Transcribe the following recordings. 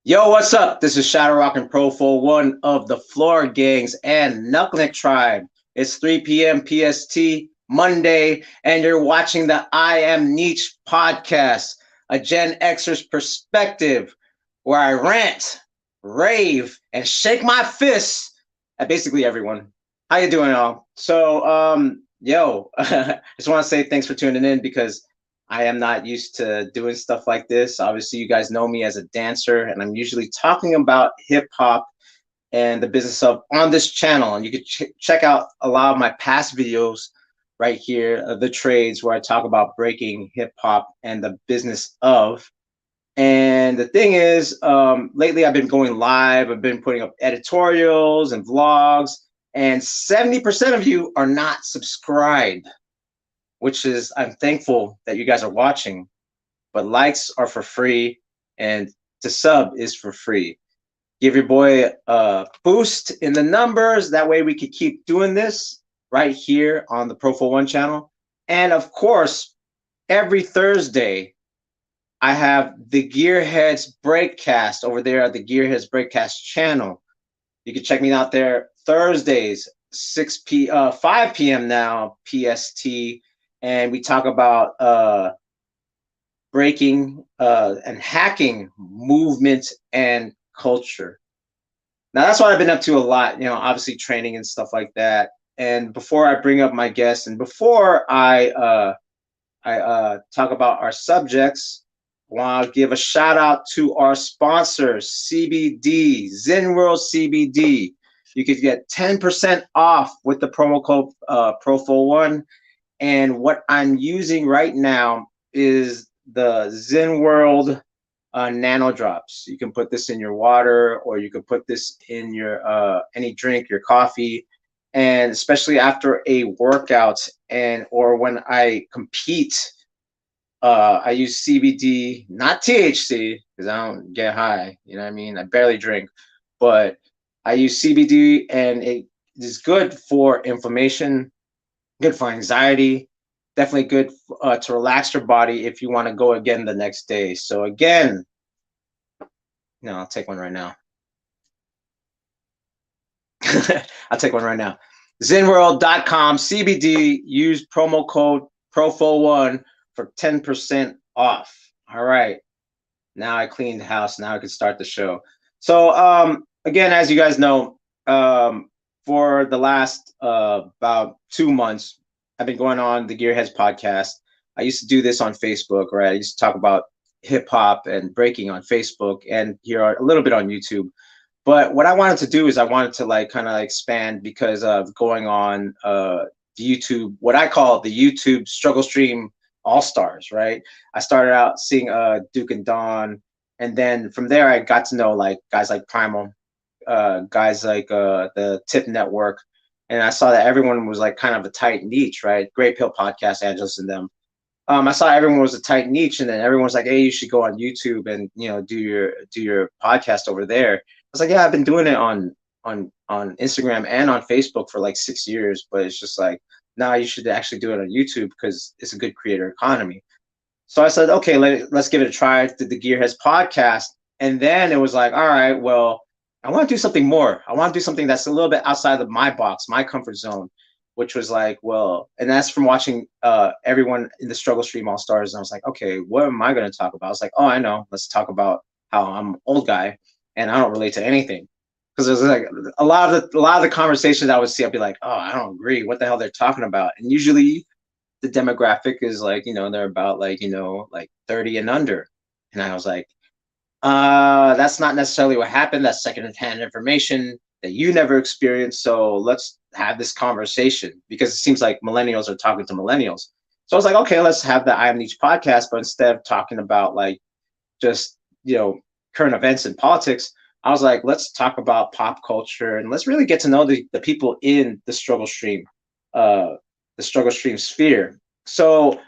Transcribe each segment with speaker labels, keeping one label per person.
Speaker 1: Yo, what's up? This is Shadow Rock and ProfoWon of the Floor Gangs and Knuckleneck Tribe. It's 3 p.m. PST Monday, and you're watching the I Am Niche podcast, a Gen Xers perspective where I rant, rave, and shake my fists at basically everyone. How you doing, all? I just want to say thanks for tuning in because I am not used to doing stuff like this. Obviously, you guys know me as a dancer, and I'm usually talking about hip hop and the business of on this channel. And you can check out a lot of my past videos right here, the trades, where I talk about breaking hip hop and the business of. And the thing is, lately I've been going live. I've been putting up editorials and vlogs, and 70% of you are not subscribed, which is I'm thankful that you guys are watching. But likes are for free, and to sub is for free. Give your boy a boost in the numbers. That way we could keep doing this right here on the ProfoWon channel. And of course, every Thursday, I have the Gearheads Breakcast over there at the Gearheads Breakcast channel. You can check me out there Thursdays, 5 p.m. now, PST. And we talk about breaking and hacking movement and culture. Now that's what I've been up to a lot, obviously training and stuff like that. And before I bring up my guests and before I talk about our subjects, I want to give a shout out to our sponsors, CBD, Zen World CBD. You could get 10% off with the promo code ProfoWon. And what I'm using right now is the Zen World nano drops. You can put this in your water, or you can put this in your any drink, your coffee, and especially after a workout or when I compete, I use CBD, not THC, because I don't get high. You know what I mean? I barely drink, but I use CBD, and it is good for inflammation, good for anxiety, definitely good to relax your body if you want to go again the next day. So again, no, I'll take one right now. I'll take one right now. Zenworld.com CBD. Use promo code ProfoWon for 10% off. All right. Now I cleaned the house. Now I can start the show. So again, as you guys know, for the last about 2 months, I've been going on the Gearheads podcast. I used to do this on Facebook, right? I used to talk about hip hop and breaking on Facebook, and here a little bit on YouTube. But what I wanted to do is I wanted to kind of expand because of going on YouTube, what I call the YouTube struggle stream all stars, right? I started out seeing Duke and Dawn, and then from there I got to know guys like Primal, guys like the Tip Network, and I saw that everyone was kind of a tight niche, right? Great Pill Podcast, Angelus and them. I saw everyone was a tight niche, and then everyone's like, "Hey, you should go on YouTube and do your podcast over there." I was like, "Yeah, I've been doing it on Instagram and on Facebook for 6 years, but it's just nah, you should actually do it on YouTube because it's a good creator economy." So I said, "Okay, let's give it a try." Did the Gearheads podcast, and then it was like, "All right, well, I want to do something more. I want to do something that's a little bit outside of my box, my comfort zone." Which was and that's from watching everyone in the struggle stream all stars. And I was like, okay, what am I going to talk about? I was like, oh, I know. Let's talk about how I'm an old guy and I don't relate to anything. Because there's a lot of the conversations I would see, I'd be like, oh, I don't agree. What the hell they're talking about? And usually the demographic is they're about 30 and under. And I was like, that's not necessarily what happened. That's secondhand information that you never experienced. So let's have this conversation because it seems like millennials are talking to millennials. So I was like, okay, let's have the I Am Niche podcast, but instead of talking about just current events and politics, I was like, let's talk about pop culture and let's really get to know the people in the struggle stream sphere. So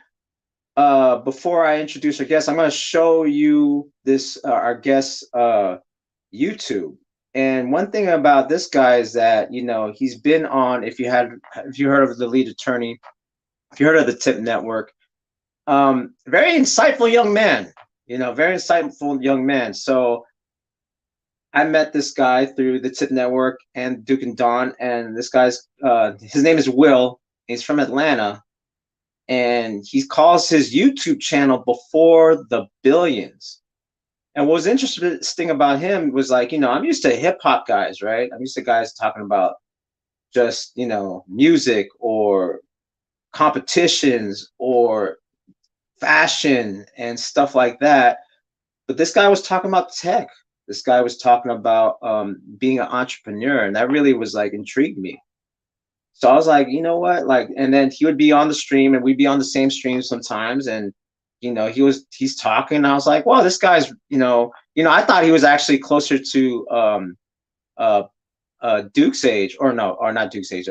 Speaker 1: before I introduce our guest, I'm going to show you this our guest YouTube. And one thing about this guy is that he's been on. If you heard of the Lead Attorney, if you heard of the Tip Network, very insightful young man. Very insightful young man. So I met this guy through the Tip Network and Duke and Dawn, and this guy's his name is Will. He's from Atlanta, and he calls his YouTube channel Before the Billions. And what was interesting about him was like, I'm used to hip hop guys, right? I'm used to guys talking about just, music or competitions or fashion and stuff like that. But this guy was talking about tech. This guy was talking about being an entrepreneur, and that really was like intrigued me. So I was like, you know what, like, and then he would be on the stream, and we'd be on the same stream sometimes, and he's talking. And I was like, well, this guy's, I thought he was actually closer to uh, Duke's age, or no, or not Duke's age,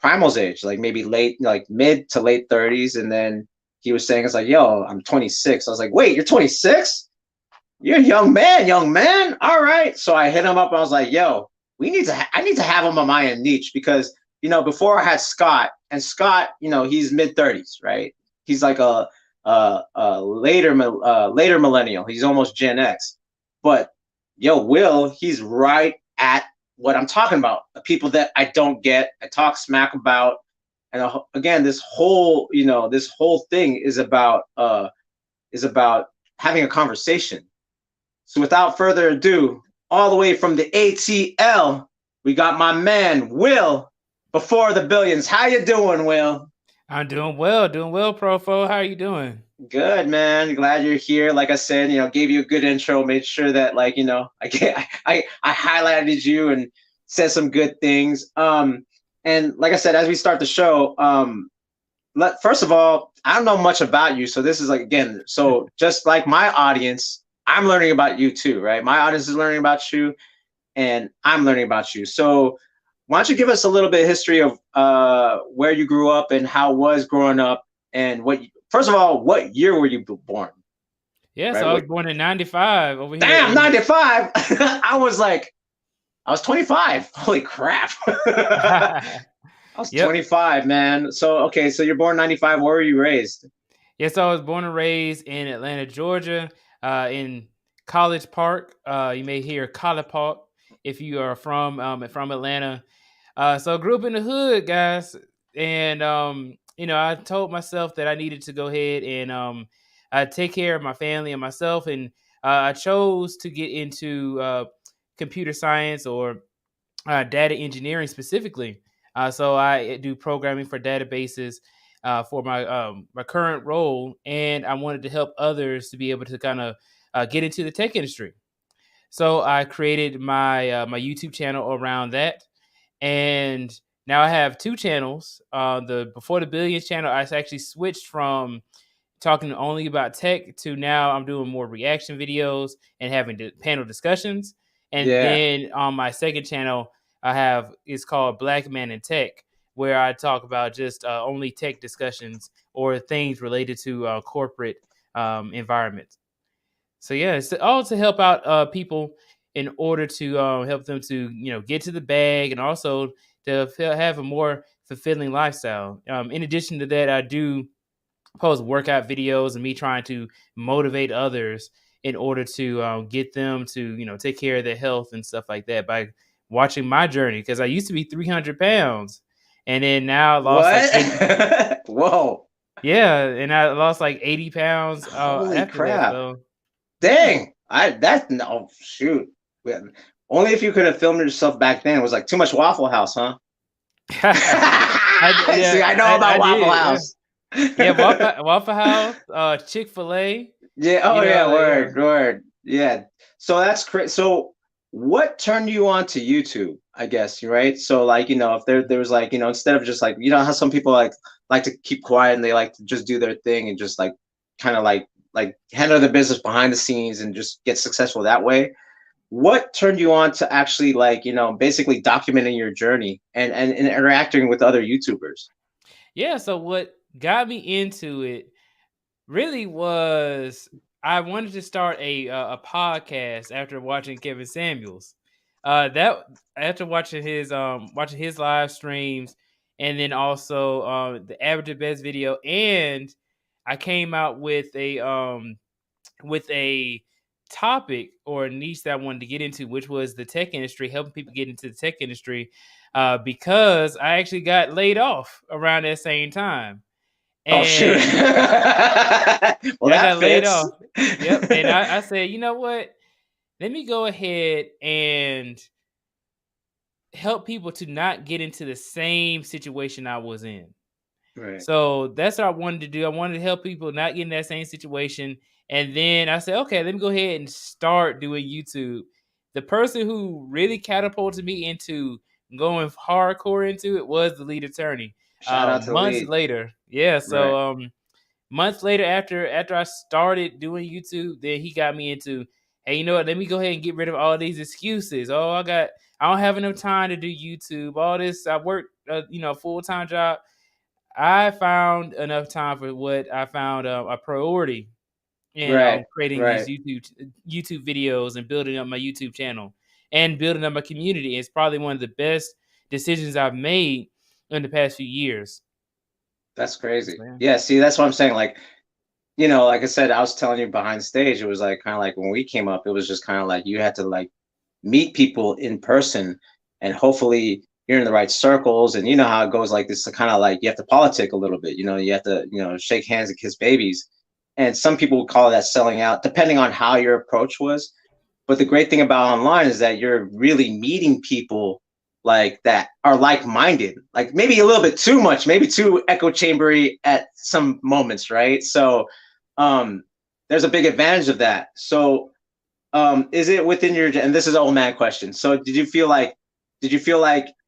Speaker 1: Primal's age, like maybe late, like mid to late 30s. And then he was saying, it's like, yo, I'm 26. I was like, wait, you're 26? You're a young man, young man. All right. So I hit him up. I was like, yo, I need to have him on my niche, because, before I had Scott, and Scott, he's mid 30s, right? He's like later millennial. He's almost Gen X. But yo, Will, he's right at what I'm talking about. The people that I don't get, I talk smack about. And again, this whole thing is about having a conversation. So without further ado, all the way from the ATL, we got my man Will, Before the Billions. How you doing, Will?
Speaker 2: I'm doing well, Profo. How are you doing?
Speaker 1: Good, man. Glad you're here. Like I said, gave you a good intro, made sure that, like, I highlighted you and said some good things. And like I said, as we start the show, first of all, I don't know much about you, so this is like, again, so just like my audience, I'm learning about you too, right? My audience is learning about you, and I'm learning about you. So why don't you give us a little bit of history of where you grew up and how it was growing up, and first of all, what year were you born?
Speaker 2: Yeah,
Speaker 1: Right?
Speaker 2: so I was born in '95 over here
Speaker 1: Damn,
Speaker 2: in
Speaker 1: 95. I was 25. Holy crap. I was
Speaker 2: Yep.
Speaker 1: 25, man. So okay, so you're born 95. Where were you raised?
Speaker 2: Yes, I was born and raised in Atlanta, Georgia, in College Park. You may hear College Park if you are from Atlanta. So I grew up in the hood, guys, and I told myself that I needed to go ahead and take care of my family and myself, and I chose to get into computer science or data engineering specifically. So I do programming for databases for my current role, and I wanted to help others to be able to kind of get into the tech industry. So I created my YouTube channel around that, and now I have two channels. The Before the Billions channel, I actually switched from talking only about tech to now I'm doing more reaction videos and having panel discussions. And
Speaker 1: Yeah.
Speaker 2: then on my second channel, I have it's called Black Man in Tech, where I talk about just only tech discussions or things related to corporate environments. So yeah, it's all to help out people in order to help them to get to the bag and also to have a more fulfilling lifestyle. In addition to that, I do post workout videos and me trying to motivate others in order to get them to take care of their health and stuff like that by watching my journey, because I used to be 300 pounds and then now I lost like 80.
Speaker 1: What? Whoa.
Speaker 2: Yeah, and I lost like 80 pounds
Speaker 1: Holy
Speaker 2: after that.
Speaker 1: crap.
Speaker 2: So yeah.
Speaker 1: Dang. That's no shoot. Well, only if you could have filmed yourself back then. It was like too much Waffle House, huh? See, I know
Speaker 2: I
Speaker 1: about Waffle
Speaker 2: did. Yeah,
Speaker 1: House.
Speaker 2: yeah. Waffle House, Chick-fil-A.
Speaker 1: Yeah. Oh,
Speaker 2: You
Speaker 1: yeah.
Speaker 2: know, yeah.
Speaker 1: Word. Word. Yeah. So that's crazy. So, what turned you on to YouTube? I guess, right? So, like, if there was like, instead of just like, how some people like to keep quiet and they like to just do their thing and just like kind of like handle their business behind the scenes and just get successful that way. What turned you on to actually, like, basically documenting your journey and interacting with other YouTubers?
Speaker 2: Yeah. So what got me into it really was I wanted to start a podcast after watching Kevin Samuels. That After watching his live streams, and then also the average at best video, and I came out with a topic or a niche that I wanted to get into, which was the tech industry, helping people get into the tech industry, because I actually got laid off around that same time.
Speaker 1: Oh shoot.
Speaker 2: And
Speaker 1: Well,
Speaker 2: I
Speaker 1: that
Speaker 2: got laid
Speaker 1: fits.
Speaker 2: off. Yep. And I said, you know what? Let me go ahead and help people to not get into the same situation I was in.
Speaker 1: Right.
Speaker 2: So that's what I wanted to do. I wanted to help people not get in that same situation. And then I said, okay, let me go ahead and start doing YouTube. The person who really catapulted me into going hardcore into it was the lead attorney.
Speaker 1: Shout out to the
Speaker 2: Months
Speaker 1: lead.
Speaker 2: later, yeah.
Speaker 1: Right.
Speaker 2: So months later, after I started doing YouTube, then he got me into, hey, you know what? Let me go ahead and get rid of all these excuses. Oh, I don't have enough time to do YouTube. All this, I work, a full-time job. I found enough time for what I found a priority in
Speaker 1: Right.
Speaker 2: creating these
Speaker 1: Right.
Speaker 2: YouTube videos and building up my YouTube channel and building up my community. It's probably one of the best decisions I've made in the past few years.
Speaker 1: That's crazy.
Speaker 2: So, yeah.
Speaker 1: Yeah. See, that's what I'm saying. Like, you know, like I said, I was telling you behind stage, it was like kind of like when we came up, it was just kind of like you had to like meet people in person, and hopefully you're in the right circles. And you know how it goes, like this kind of like you have to politic a little bit, you know, you have to, you know, shake hands and kiss babies. And some people would call that selling out, depending on how your approach was. But the great thing about online is that you're really meeting people like that are like-minded, like maybe a little bit too much, maybe too echo chambery at some moments, right? So there's a big advantage of that. So is it within your, and this is an old man question, so did you feel like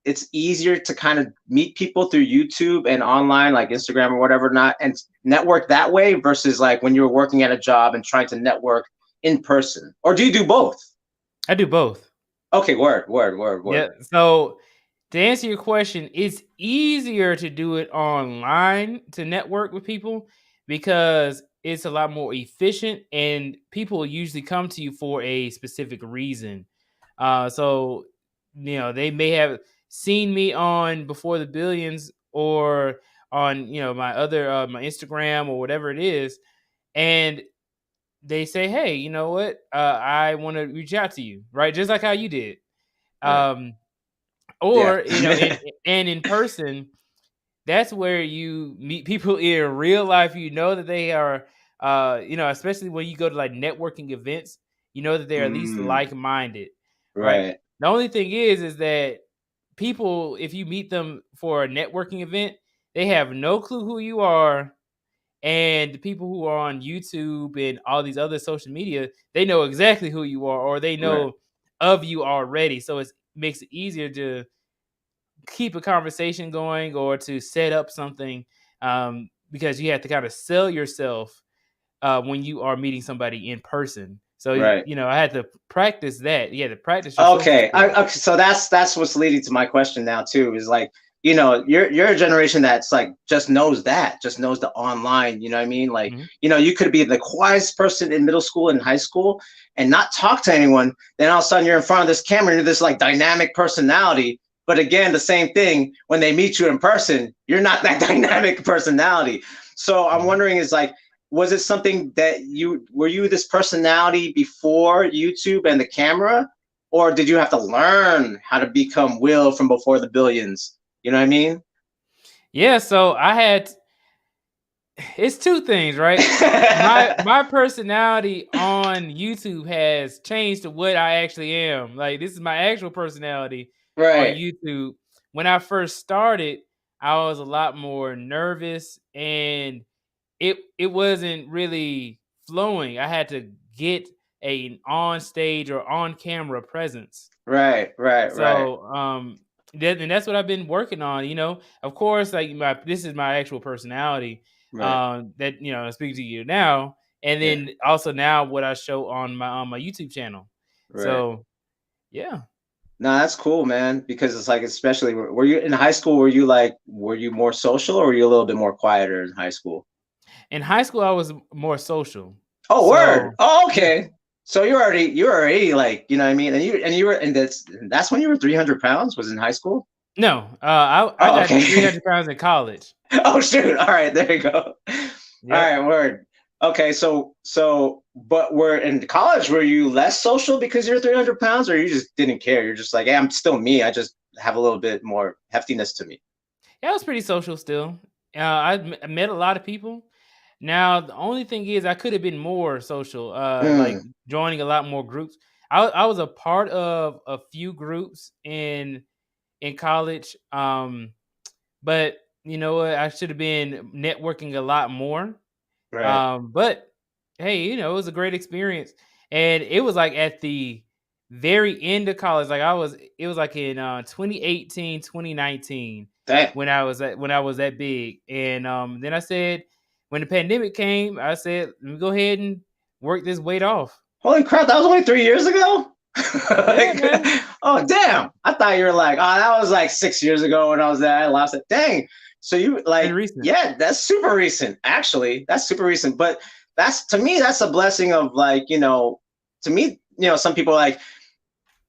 Speaker 1: it's easier to kind of meet people through YouTube and online, like Instagram or whatever, not, and network that way versus like when you were working at a job and trying to network in person? Or do you do both?
Speaker 2: I do both.
Speaker 1: Okay, word.
Speaker 2: Yeah. So to answer your question, it's easier to do it online to network with people because it's a lot more efficient and people usually come to you for a specific reason. So they may have seen me on Before the Billions or on my other my Instagram or whatever it is, and they say, hey, you know what, I want to reach out to you, right, just like how you did.
Speaker 1: Right.
Speaker 2: um
Speaker 1: Yeah.
Speaker 2: or and in person, that's where you meet people in real life. You know that they are, especially when you go to like networking events, you know that they're at least
Speaker 1: Mm,
Speaker 2: like-minded, right?
Speaker 1: right.
Speaker 2: The only thing is that people, if you meet them for a networking event, they have no clue who you are. And the people who are on YouTube and all these other social media, they know exactly who you are, or they
Speaker 1: Right.
Speaker 2: know of you already. So it makes it easier to keep a conversation going or to set up something, because you have to kind of sell yourself when you are meeting somebody in person. So
Speaker 1: Right.
Speaker 2: I had to practice that. You had to practice your social
Speaker 1: Okay.
Speaker 2: skills.
Speaker 1: Okay. So that's what's leading to my question now too. Is like, you know, you're a generation that's like just knows that, just knows the online. You know what I mean? Like,
Speaker 2: Mhm.
Speaker 1: you know, you could be the quietest person in middle school and high school and not talk to anyone. Then all of a sudden you're in front of this camera and you're this like dynamic personality. But again, the same thing when they meet you in person, you're not that dynamic personality. So I'm
Speaker 2: Mhm.
Speaker 1: wondering, is like, was it something that were you this personality before YouTube and the camera, or did you have to learn how to become Will from Before the Billions? You know what I mean?
Speaker 2: Yeah. So it's two things, right? My personality on YouTube has changed to what I actually am. Like, this is my actual personality on
Speaker 1: Right,
Speaker 2: YouTube. When I first started, I was a lot more nervous and it wasn't really flowing. I had to get an on stage or on camera presence.
Speaker 1: right,
Speaker 2: So, and that's what I've been working on. Of course, like this is my actual personality.
Speaker 1: right.
Speaker 2: That speaking to you now, and
Speaker 1: Yeah,
Speaker 2: then also now what I show on my YouTube channel.
Speaker 1: right.
Speaker 2: So, yeah.
Speaker 1: No, that's cool, man. Because it's like, especially, were you in high school? Were you like, were you more social, or were you a little bit more quieter in high school?
Speaker 2: In high school, I was more social.
Speaker 1: Oh, word.
Speaker 2: So,
Speaker 1: Oh,
Speaker 2: yeah.
Speaker 1: okay. So you're already like, you know what I mean? And you were, and that's when you were 300 pounds, was in high school?
Speaker 2: No, I
Speaker 1: Oh,
Speaker 2: got to
Speaker 1: okay.
Speaker 2: 300 pounds in college.
Speaker 1: Oh shoot. All right, there you go. All
Speaker 2: Yep.
Speaker 1: right, word. Okay, but were in college, were you less social because you're 300 pounds, or you just didn't care? You're just like, hey, I'm still me. I just have a little bit more heftiness to me.
Speaker 2: Yeah, I was pretty social still. I met a lot of people. Now the only thing is I could have been more social, like
Speaker 1: Mm,
Speaker 2: joining a lot more groups. I was a part of a few groups in college, but you know what? I should have been networking a lot more.
Speaker 1: right.
Speaker 2: But hey, you know, it was a great experience. And it was like at the very end of college, like it was like in 2018, 2019
Speaker 1: Damn.
Speaker 2: when I was that big. And then I said, when the pandemic came, I said, let me go ahead and work this weight off.
Speaker 1: Holy crap, that was only 3 years ago?
Speaker 2: Yeah,
Speaker 1: Like,
Speaker 2: man.
Speaker 1: oh, damn. I thought you were like, oh, that was like 6 years ago when I was there. I lost it. Dang. So you
Speaker 2: Pretty
Speaker 1: like,
Speaker 2: recent.
Speaker 1: yeah, that's super recent. Actually, that's super recent. But that's to me, that's a blessing of like, to me, some people are like,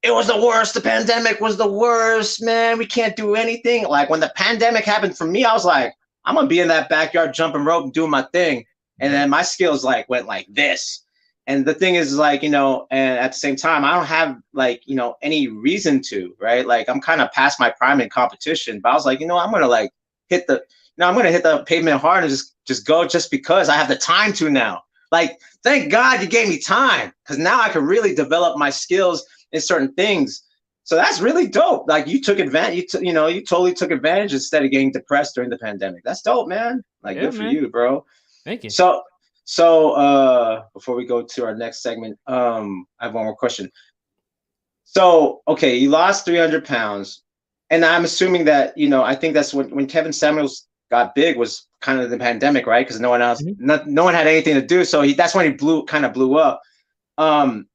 Speaker 1: it was the worst. The pandemic was the worst, man. We can't do anything. Like when the pandemic happened for me, I was like, I'm gonna be in that backyard jumping rope and doing my thing. And
Speaker 2: Yep.
Speaker 1: then my skills like went like this. And the thing is like, and at the same time, I don't have like, any reason to, right? Like I'm kind of past my prime in competition, but I was like, I'm gonna like hit the, I'm gonna hit the pavement hard and just go just because I have the time to now. Like, thank God you gave me time because now I can really develop my skills in certain things. So that's really dope. Like you took advantage, you totally took advantage instead of getting depressed during the pandemic. That's dope, man. Like
Speaker 2: Yeah,
Speaker 1: good for
Speaker 2: man.
Speaker 1: you, bro.
Speaker 2: Thank you.
Speaker 1: So before we go to our next segment, I have one more question. So, okay, you lost 300 pounds. And I'm assuming that, I think that's when Kevin Samuels got big was kind of the pandemic, right? Because no one else,
Speaker 2: Mhm.
Speaker 1: no one had anything to do. So that's when he kind of blew up. Um,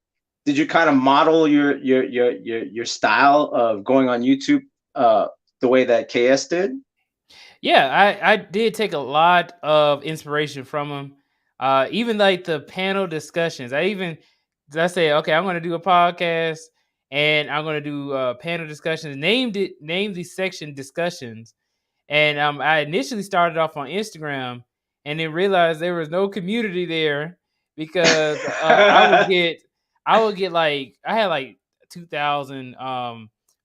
Speaker 1: did you kind of model your style of going on YouTube uh, the way that KS did?
Speaker 2: Yeah, I did take a lot of inspiration from him. Even like the panel discussions. I say, okay, I'm gonna do a podcast and I'm gonna do panel discussions. Named the section discussions. And I initially started off on Instagram and then realized there was no community there because I would get like I had like 2,000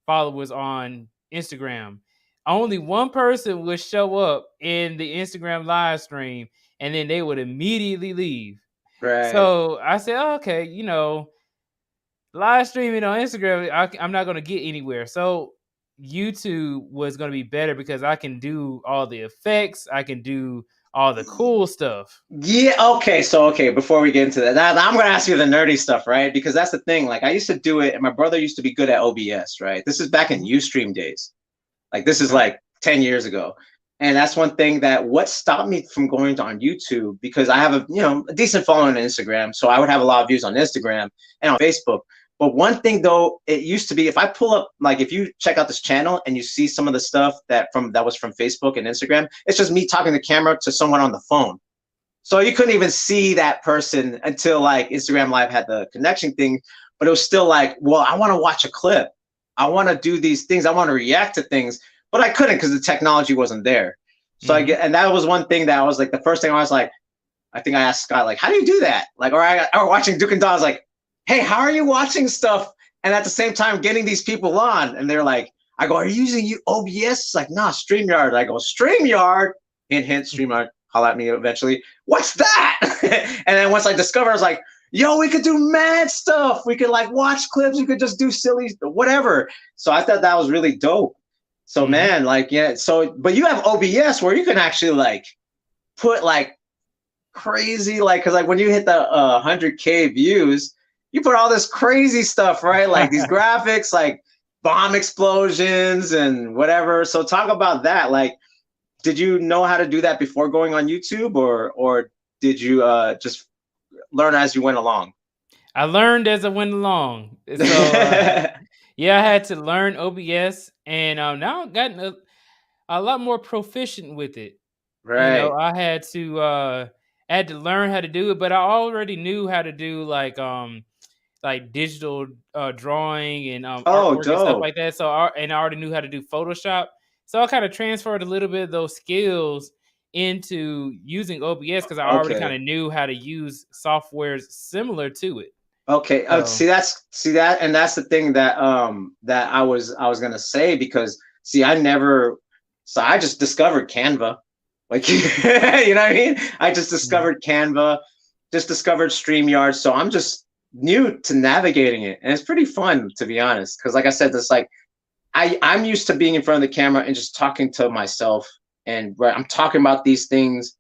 Speaker 2: followers on Instagram. Only one person would show up in the Instagram live stream and then they would immediately leave.
Speaker 1: Right.
Speaker 2: So I said, oh, okay, live streaming on Instagram, I'm not going to get anywhere. So YouTube was going to be better because I can do all the effects, I can do all the cool stuff.
Speaker 1: Yeah. Okay. Before we get into that, I'm gonna ask you the nerdy stuff, right? Because that's the thing. Like I used to do it, and my brother used to be good at OBS, right? This is back in
Speaker 2: Mhm.
Speaker 1: UStream days. Like this is
Speaker 2: Okay.
Speaker 1: like 10 years ago. And that's one thing that what stopped me from going on YouTube because I have a decent following on Instagram. So I would have a lot of views on Instagram and on Facebook. But one thing though, it used to be if I pull up like if you check out this channel and you see some of the stuff that was from Facebook and Instagram, it's just me talking to camera to someone on the phone. So you couldn't even see that person until like Instagram Live had the connection thing. But it was still like, well, I want to watch a clip. I want to do these things. I want to react to things, but I couldn't because the technology wasn't there. So
Speaker 2: Mhm.
Speaker 1: and that was one thing that I was like, the first thing I was like, I think I asked Scott, like, how do you do that? Like, or watching Duke and Don, I was like, hey, how are you watching stuff and at the same time getting these people on? And they're like, I go, are you using OBS? It's like, nah, StreamYard. I go, StreamYard, hint, hint, StreamYard, holla at me eventually. What's that? And then once I discovered, I was like, yo, we could do mad stuff. We could like watch clips. We could just do silly, whatever. So I thought that was really dope. So
Speaker 2: Mhm.
Speaker 1: man, like, yeah. So, but you have OBS where you can actually like put like crazy, like, because like when you hit the 100K views, you put all this crazy stuff, right? Like these graphics, like bomb explosions and whatever. So talk about that. Like, did you know how to do that before going on YouTube, or did you just learn as you went along?
Speaker 2: I learned as I went along. So yeah, I had to learn OBS and now I've gotten a lot more proficient with it.
Speaker 1: Right.
Speaker 2: I had to learn how to do it, but I already knew how to do like digital drawing and
Speaker 1: Oh,
Speaker 2: artwork and stuff
Speaker 1: dope.
Speaker 2: like that. And I already knew how to do Photoshop. So I kind of transferred a little bit of those skills into using OBS because I already kind
Speaker 1: Okay.
Speaker 2: of knew how to use softwares similar to it.
Speaker 1: Okay.
Speaker 2: So
Speaker 1: See that, and that's the thing that that I was gonna say, because see, I just discovered Canva. Like, you know what I mean? I just discovered Canva, just discovered StreamYard. So I'm just new to navigating it. And it's pretty fun, to be honest. Because like I said, it's like I'm used to being in front of the camera and just talking to myself. And where I'm talking about these things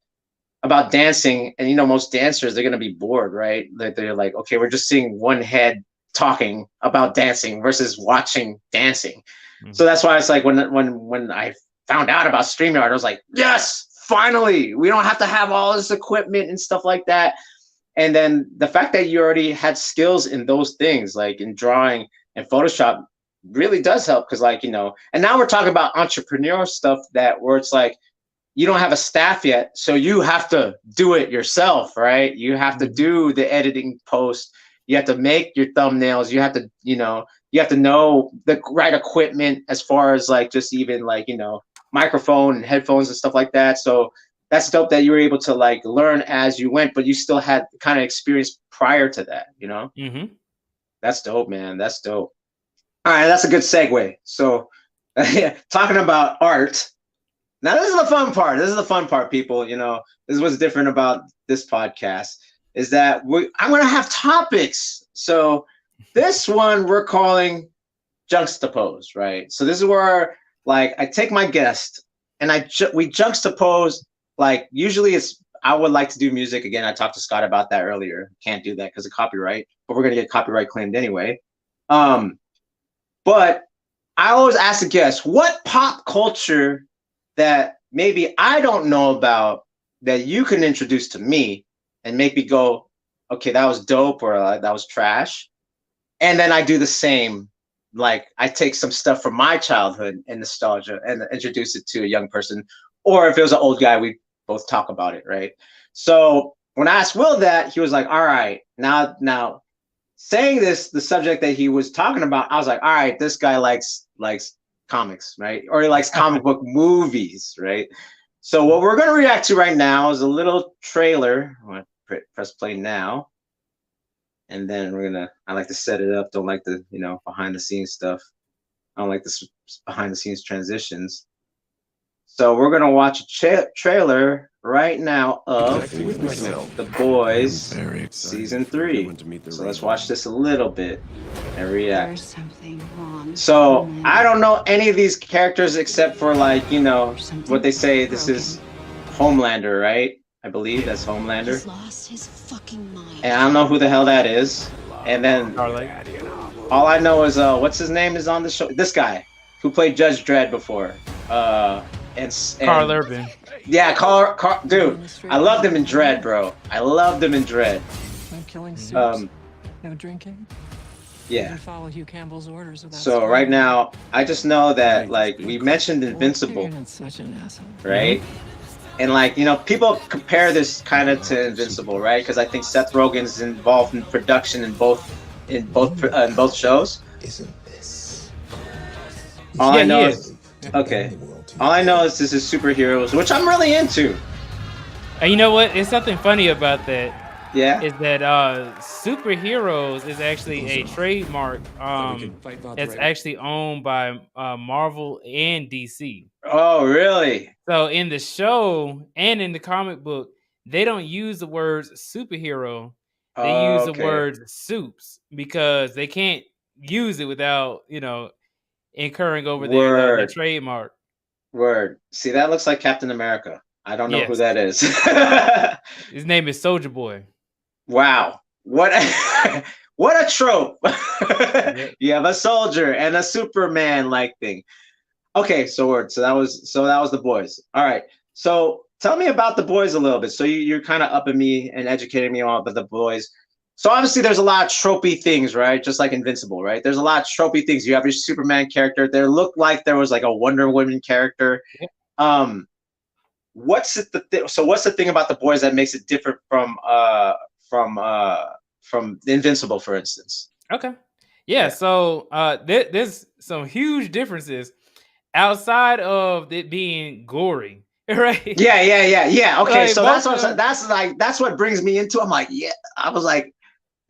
Speaker 1: about dancing, and most dancers, they're gonna be bored, right? Like, they're like, okay, we're just seeing one head talking about dancing versus watching dancing. So that's why it's like when I found out about StreamYard, I was like, yes, finally, we don't have to have all this equipment and stuff like that. And then the fact that you already had skills in those things, like in drawing and Photoshop, really does help, because and now we're talking about entrepreneurial stuff, that where it's like you don't have a staff yet, so you have to do it yourself, right? You have to do the editing post, you have to make your thumbnails, you have to you have to know the right equipment, as far as like just even like microphone and headphones and stuff like that. So that's dope that you were able to like learn as you went, but you still had kind of experience prior to that. That's dope, man. That's dope. All right, that's a good segue. So talking about art, now this is the fun part. This is the fun part, people. This is what's different about this podcast, is that I'm going to have topics. So this one we're calling juxtapose, right? So this is where like I take my guest and we juxtapose. Like usually I would like to do music. Again, I talked to Scott about that earlier. Can't do that because of copyright, but we're going to get copyright claimed anyway. But I always ask the guest, what pop culture that maybe I don't know about that you can introduce to me and make me go, okay, that was dope, or that was trash. And then I do the same. Like I take some stuff from my childhood and nostalgia and introduce it to a young person. Or if it was an old guy, we both talk about it, right? So when I asked Will that, he was like, all right, now saying this, the subject that he was talking about, I was like, all right, this guy likes comics, right? Or he likes comic book movies, right? So what we're going to react to right now is a little trailer. I'm going to press play now. And then I like to set it up. Don't like the, behind the scenes stuff. I don't like the behind the scenes transitions. So we're going to watch a trailer right now of The Boys Season 3. So let's watch this a little bit and react.
Speaker 3: There's something wrong.
Speaker 1: So I don't know any of these characters except for like, what they say. This is Homelander, right? I believe that's Homelander.
Speaker 3: He's lost his fucking mind.
Speaker 1: And I don't know who the hell that is. And then all I know is what's his name is on the show. This guy who played Judge Dredd before. And
Speaker 2: Carl Urban.
Speaker 1: Yeah, dude, I loved him in Dredd, bro. I loved him in Dredd.
Speaker 4: No killing soups, no drinking.
Speaker 1: Yeah.
Speaker 4: Follow Hugh Campbell's orders.
Speaker 1: So right now, I just know that like we mentioned Invincible,
Speaker 4: such an asshole,
Speaker 1: right? And like people compare this kind of to Invincible, right? Because I think Seth Rogen's involved in production in both shows.
Speaker 5: Isn't this?
Speaker 1: All I know is All I know is this is superheroes, which I'm really into.
Speaker 2: And you know what? It's something funny about that.
Speaker 1: Yeah.
Speaker 2: Is that superheroes is actually a trademark that's actually owned by Marvel and DC.
Speaker 1: Oh, really?
Speaker 2: So in the show and in the comic book, they don't use the words superhero. They use the words soups because they can't use it without, incurring over their trademark.
Speaker 1: Word. See, that looks like Captain America. I don't know who that is.
Speaker 2: His name is Soldier Boy.
Speaker 1: Wow. What a trope. You have a soldier and a Superman like thing. Okay, so that was The Boys. All right. So tell me about The Boys a little bit. So you're kind of upping me and educating me on about The Boys. So obviously there's a lot of tropey things, right? Just like Invincible, right? There's a lot of tropey things. You have your Superman character. There looked like there was like a Wonder Woman character. What's the thing about The Boys that makes it different from Invincible, for instance?
Speaker 2: Okay. Yeah. So there's some huge differences outside of it being gory. right?
Speaker 1: Yeah. Okay,
Speaker 2: Like
Speaker 1: so
Speaker 2: most
Speaker 1: that's
Speaker 2: of
Speaker 1: what
Speaker 2: them,
Speaker 1: that's what brings me into. I'm like, yeah. I was like,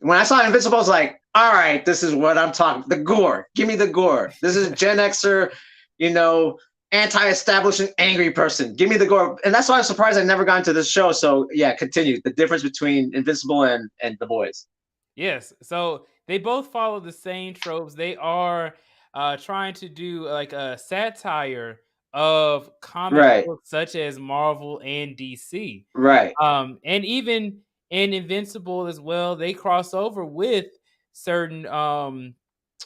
Speaker 1: when I saw Invincible, I was like, all right, this is what I'm talking. The gore. Give me the gore. This is Gen Xer, you know, anti-establishment, angry person. Give me the gore. And that's why I'm surprised I never got into this show. So yeah, continue. The difference between Invincible and The Boys.
Speaker 2: yes. So they both follow the same tropes. They are trying to do like a satire of comic
Speaker 1: Right.
Speaker 2: books such as Marvel and DC.
Speaker 1: Right.
Speaker 2: And even in Invincible as well, they cross over with certain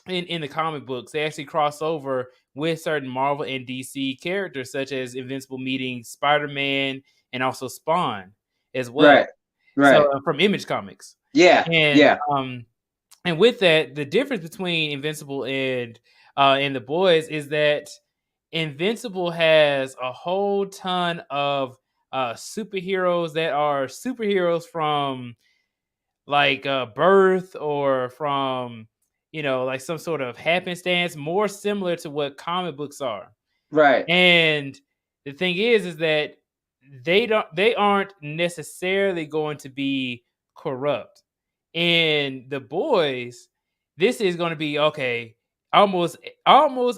Speaker 2: in the comic books. They actually cross over with certain Marvel and DC characters, such as Invincible meeting Spider-Man and also Spawn as well.
Speaker 1: Right.
Speaker 2: So
Speaker 1: Right.
Speaker 2: from Image Comics.
Speaker 1: Yeah.
Speaker 2: And
Speaker 1: Yeah.
Speaker 2: and with that, the difference between Invincible and The Boys is that Invincible has a whole ton of superheroes that are superheroes from like birth or from like some sort of happenstance, more similar to what comic books are.
Speaker 1: Right.
Speaker 2: And the thing is that they aren't necessarily going to be corrupt. In The Boys, this is going to be okay. Almost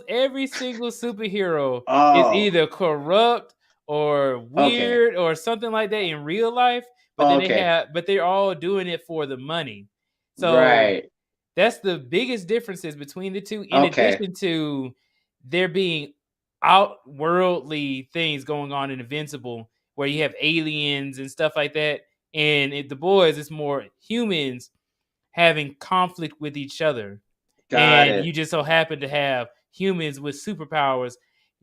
Speaker 2: every single superhero is
Speaker 1: Oh.
Speaker 2: either corrupt or
Speaker 1: Okay.
Speaker 2: weird or something like that in real life, but
Speaker 1: Oh,
Speaker 2: then
Speaker 1: okay.
Speaker 2: but they're all doing it for the money. So
Speaker 1: Right.
Speaker 2: that's the biggest differences between the two, in
Speaker 1: Okay.
Speaker 2: addition to there being outworldly things going on in Invincible, where you have aliens and stuff like that. And The Boys, it's more humans having conflict with each other.
Speaker 1: Got
Speaker 2: And
Speaker 1: it.
Speaker 2: you just so happen to have humans with superpowers.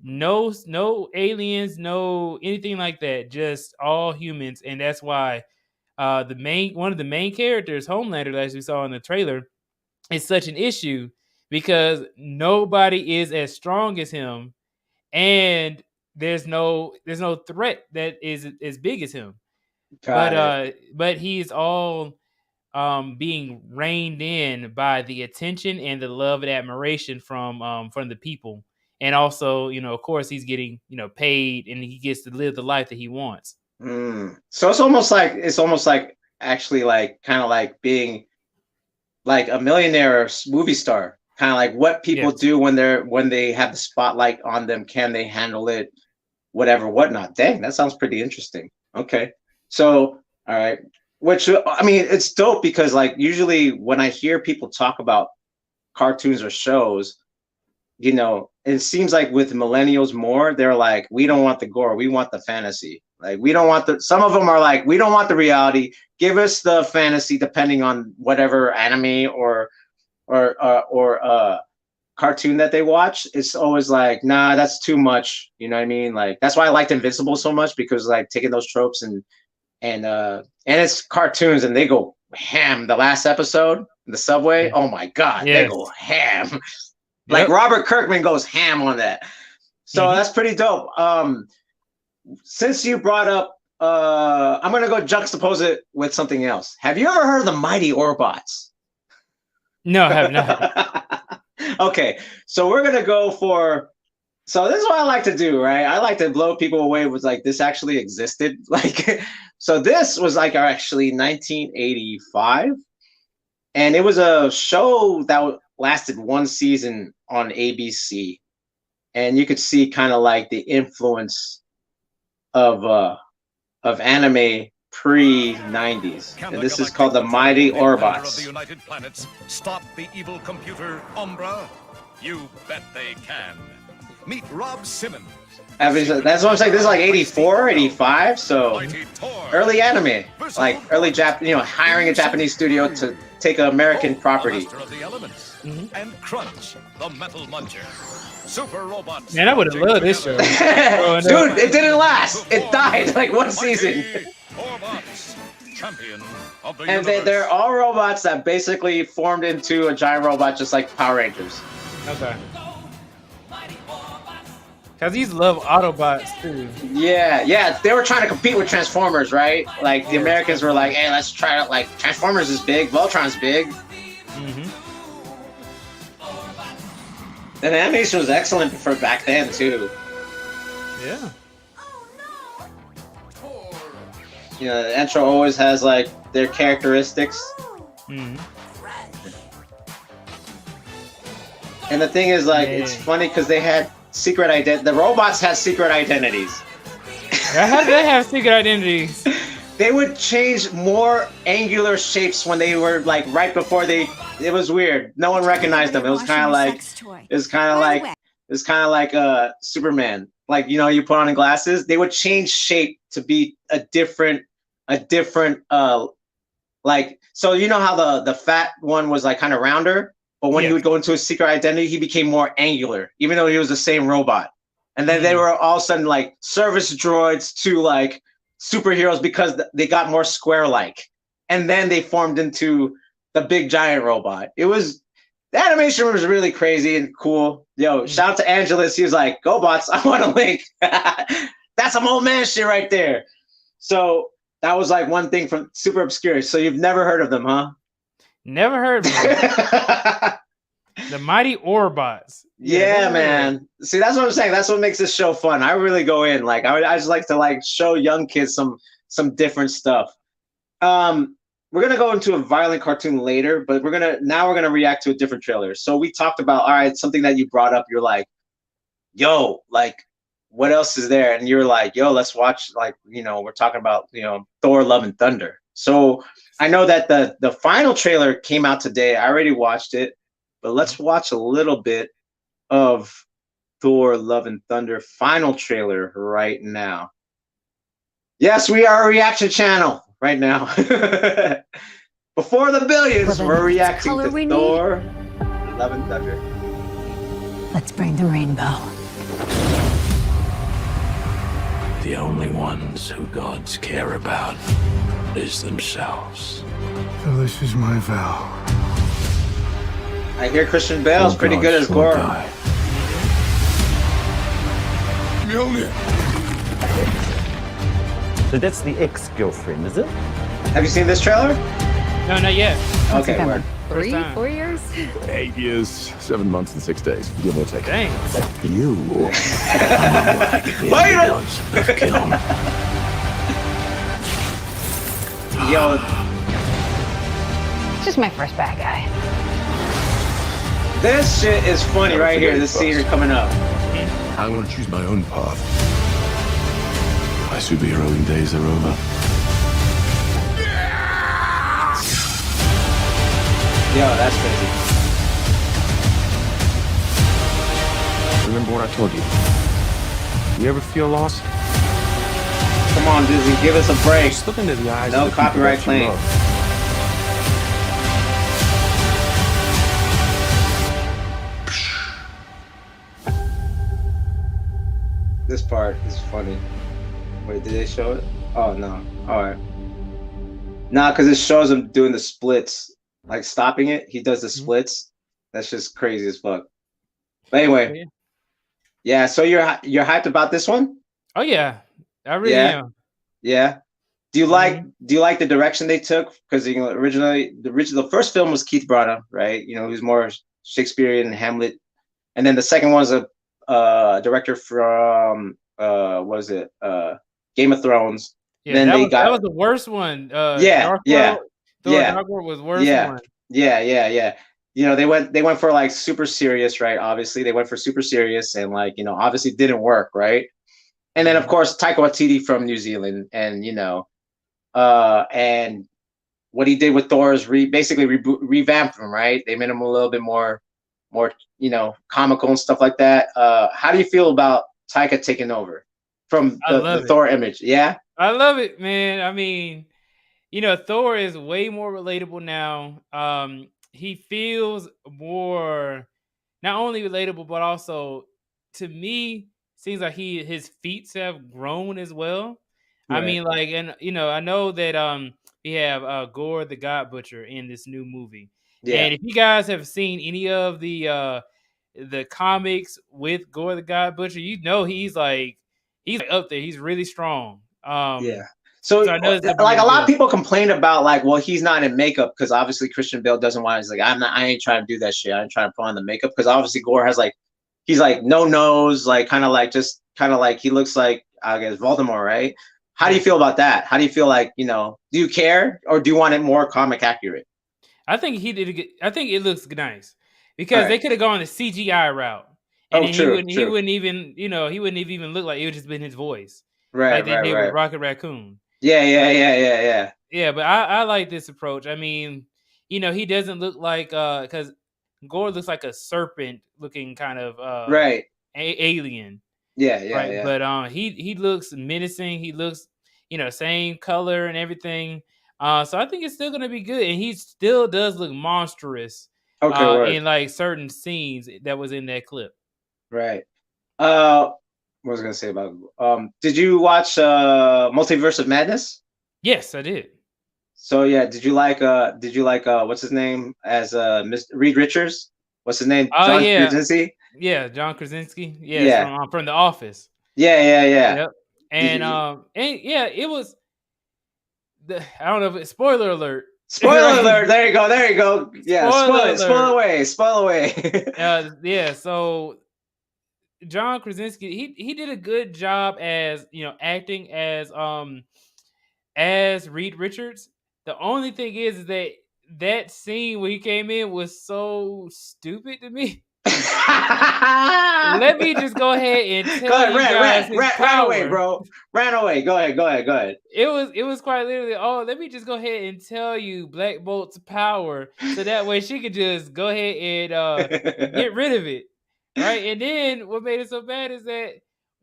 Speaker 2: No aliens, no anything like that. Just all humans. And that's why one of the main characters, Homelander, as we saw in the trailer, is such an issue because nobody is as strong as him, and there's no threat that is as big as him.
Speaker 1: Got it.
Speaker 2: But he's all being reined in by the attention and the love and admiration from the people. And also, of course, he's getting paid, and he gets to live the life that he wants.
Speaker 1: So it's almost like actually like kind of like being like a millionaire or movie star, kind of like what people
Speaker 2: Yes.
Speaker 1: do when they have the spotlight on them. Can they handle it? Whatever, whatnot. Dang, that sounds pretty interesting. Okay, so all right, which I mean, it's dope because like usually when I hear people talk about cartoons or shows, it seems like with millennials more, they're like, we don't want the gore, we want the fantasy. Like we don't want some of them are like, we don't want the reality. Give us the fantasy, depending on whatever anime or cartoon that they watch. It's always like, nah, that's too much. You know what I mean? Like that's why I liked Invincible so much, because like taking those tropes and it's cartoons and they go ham. The last episode, the subway, oh my god, they
Speaker 2: Yes.
Speaker 1: go ham. Like
Speaker 2: Yep.
Speaker 1: Robert Kirkman goes ham on that. So that's pretty dope. Since you brought up, I'm gonna go juxtapose it with something else. Have you ever heard of the Mighty Orbots?
Speaker 2: No, I have not.
Speaker 1: Okay, so we're gonna go for. So this is what I like to do, right? I like to blow people away with like this actually existed. Like, so this was like actually 1985, and it was a show that lasted one season on ABC, and you could see kind of like the influence of anime pre-90s, and this is called the Mighty Orbots.
Speaker 5: Of the United Planets, stop the evil computer Umbra? You bet they can. Meet Rob Simmons.
Speaker 1: That's what I'm saying. This is like 84, 85, so early anime, like early hiring a Japanese studio to take an American property.
Speaker 5: Master of the elements. And Crunch, the metal muncher. Super robots.
Speaker 2: Man, I would have loved this show.
Speaker 1: Dude, it didn't last. It died like one season.
Speaker 5: Orbots, champion of the
Speaker 1: And
Speaker 5: universe.
Speaker 1: they're all robots that basically formed into a giant robot, just like Power Rangers.
Speaker 2: Okay. Cause these love Autobots too.
Speaker 1: Yeah. They were trying to compete with Transformers, right? Like the Americans were like, "Hey, let's try it. Like Transformers is big, Voltron's big." And the animation was excellent for back then too.
Speaker 2: Yeah.
Speaker 1: You know, the intro always has like their characteristics. And the thing is, like, it's funny because they had secret identity. The robots had secret identities.
Speaker 2: How do they have secret identities?
Speaker 1: They would change more angular shapes when they were like right before they. It was weird. No one recognized them. It was kind of like. It was kind of like. It was kind of like Superman. Like, you know, you put on the glasses. They would change shape to be a different. Like, so you know how the fat one was like kind of rounder. But when he would go into his secret identity, he became more angular, even though he was the same robot. And then they were all of a sudden like service droids to like superheroes because they got more square-like. And then they formed into the big giant robot. The animation was really crazy and cool. Yo, shout out to Angelus. He was like, "Go bots, I want a link." That's some old man shit right there. So that was like one thing from super obscure. So you've never heard of them, huh?
Speaker 2: Never heard of them. The Mighty Orbots.
Speaker 1: Yeah, man. See, that's what I'm saying. That's what makes this show fun. I really go in. Like, I just like to like show young kids some different stuff. We're gonna go into a violent cartoon later, but we're gonna react to a different trailer. So we talked about, all right, something that you brought up. You're like, yo, like, what else is there? And you're like, yo, let's watch, like, you know, we're talking about, you know, Thor: Love and Thunder. So I know that the final trailer came out today. I already watched it, but let's watch a little bit of Thor: Love and Thunder final trailer right now. Yes, we are a reaction channel right now. Before the billions, we're reacting to Thor: Love and Thunder.
Speaker 3: Let's bring the rainbow.
Speaker 6: The only ones who gods care about is themselves.
Speaker 7: So this is my vow.
Speaker 1: I hear Christian Bale's pretty good as Gore.
Speaker 8: So that's the ex-girlfriend, is it?
Speaker 1: Have you seen this trailer?
Speaker 2: No, not yet.
Speaker 1: Okay, word.
Speaker 3: 4 years?
Speaker 7: 8 years, 7 months, and 6 days. Give or take.
Speaker 2: Dang.
Speaker 6: You
Speaker 1: Yo,
Speaker 3: It's just my first bad guy.
Speaker 1: this shit is funny right here. This scene coming up.
Speaker 7: I'm gonna choose my own path. My superheroing days are over.
Speaker 1: Yo, that's crazy.
Speaker 7: Remember what I told you? You ever feel lost?
Speaker 1: Come on, Disney, give us a break.
Speaker 7: Just look into the eyes.
Speaker 1: No
Speaker 7: of the people
Speaker 1: copyright
Speaker 7: that you
Speaker 1: claim.
Speaker 7: love.
Speaker 1: This part is funny. Wait, did they show it? Oh, no. All right. Nah, because it shows him doing the splits. Like, stopping it. He does the splits. That's just crazy as fuck. But anyway. Yeah, so you're hyped about this one?
Speaker 2: Oh, yeah. I really am.
Speaker 1: Yeah. Do you like the direction they took? Because, you know, originally the first film was Keith Branagh, right? You know, he was more Shakespearean, Hamlet. And then the second one was a director from Game of Thrones.
Speaker 2: Yeah,
Speaker 1: then
Speaker 2: that was the worst one. Dark World was worst one.
Speaker 1: Yeah. You know, they went for like super serious, right? Obviously, they went for super serious, and like, you know, obviously didn't work, right? And then of course Taika Waititi from New Zealand, and you know, and what he did with Thor is basically revamped him, right? They made him a little bit more, you know, comical and stuff like that. How do you feel about Taika taking over from the Thor image? Yeah,
Speaker 2: I love it, man. I mean, you know, Thor is way more relatable now. He feels more not only relatable, but also to me seems like his feats have grown as well. Right. I mean, like, and you know, I know that we have Gore the God Butcher in this new movie. Yeah. And if you guys have seen any of the comics with Gore the God Butcher, you know he's like up there. He's really strong.
Speaker 1: Yeah. So like a lot of people complain about like, well, he's not in makeup because obviously Christian Bale doesn't want. He's like, I ain't trying to do that shit. I ain't trying to put on the makeup because obviously Gore has like, he's like no nose, like kind of like he looks like I guess Voldemort, right? How do you feel about that? How do you feel like, do you care or do you want it more comic accurate?
Speaker 2: I think he did. I think it looks nice because they could have gone the CGI route, and then he wouldn't even, he wouldn't have even look like it would just been his voice, like they did with Rocket Raccoon.
Speaker 1: Yeah.
Speaker 2: Yeah, but I like this approach. I mean, he doesn't look like because Gore looks like a serpent looking kind of alien.
Speaker 1: Yeah.
Speaker 2: But he looks menacing. He looks, same color and everything. So I think it's still gonna be good, and he still does look monstrous. In like certain scenes that was in that clip.
Speaker 1: Right. What was I gonna say about? Did you watch Multiverse of Madness?
Speaker 2: Yes, I did.
Speaker 1: So yeah, did you like what's his name as Mr. Reed Richards? What's his name?
Speaker 2: John
Speaker 1: Krasinski?
Speaker 2: Yeah, John Krasinski. Yeah. From The Office.
Speaker 1: Yeah.
Speaker 2: Yep. And it was. I don't know if it's spoiler alert.
Speaker 1: Spoiler alert! There you go. Yeah, spoil away.
Speaker 2: Yeah. So John Krasinski, he did a good job as acting as Reed Richards. The only thing is that scene where he came in was so stupid to me. Let me just go ahead and tell you guys
Speaker 1: ran away, bro. Ran away. Go ahead.
Speaker 2: It was quite literally, let me just go ahead and tell you Black Bolt's power, so that way she could just go ahead and get rid of it, right? And then what made it so bad is that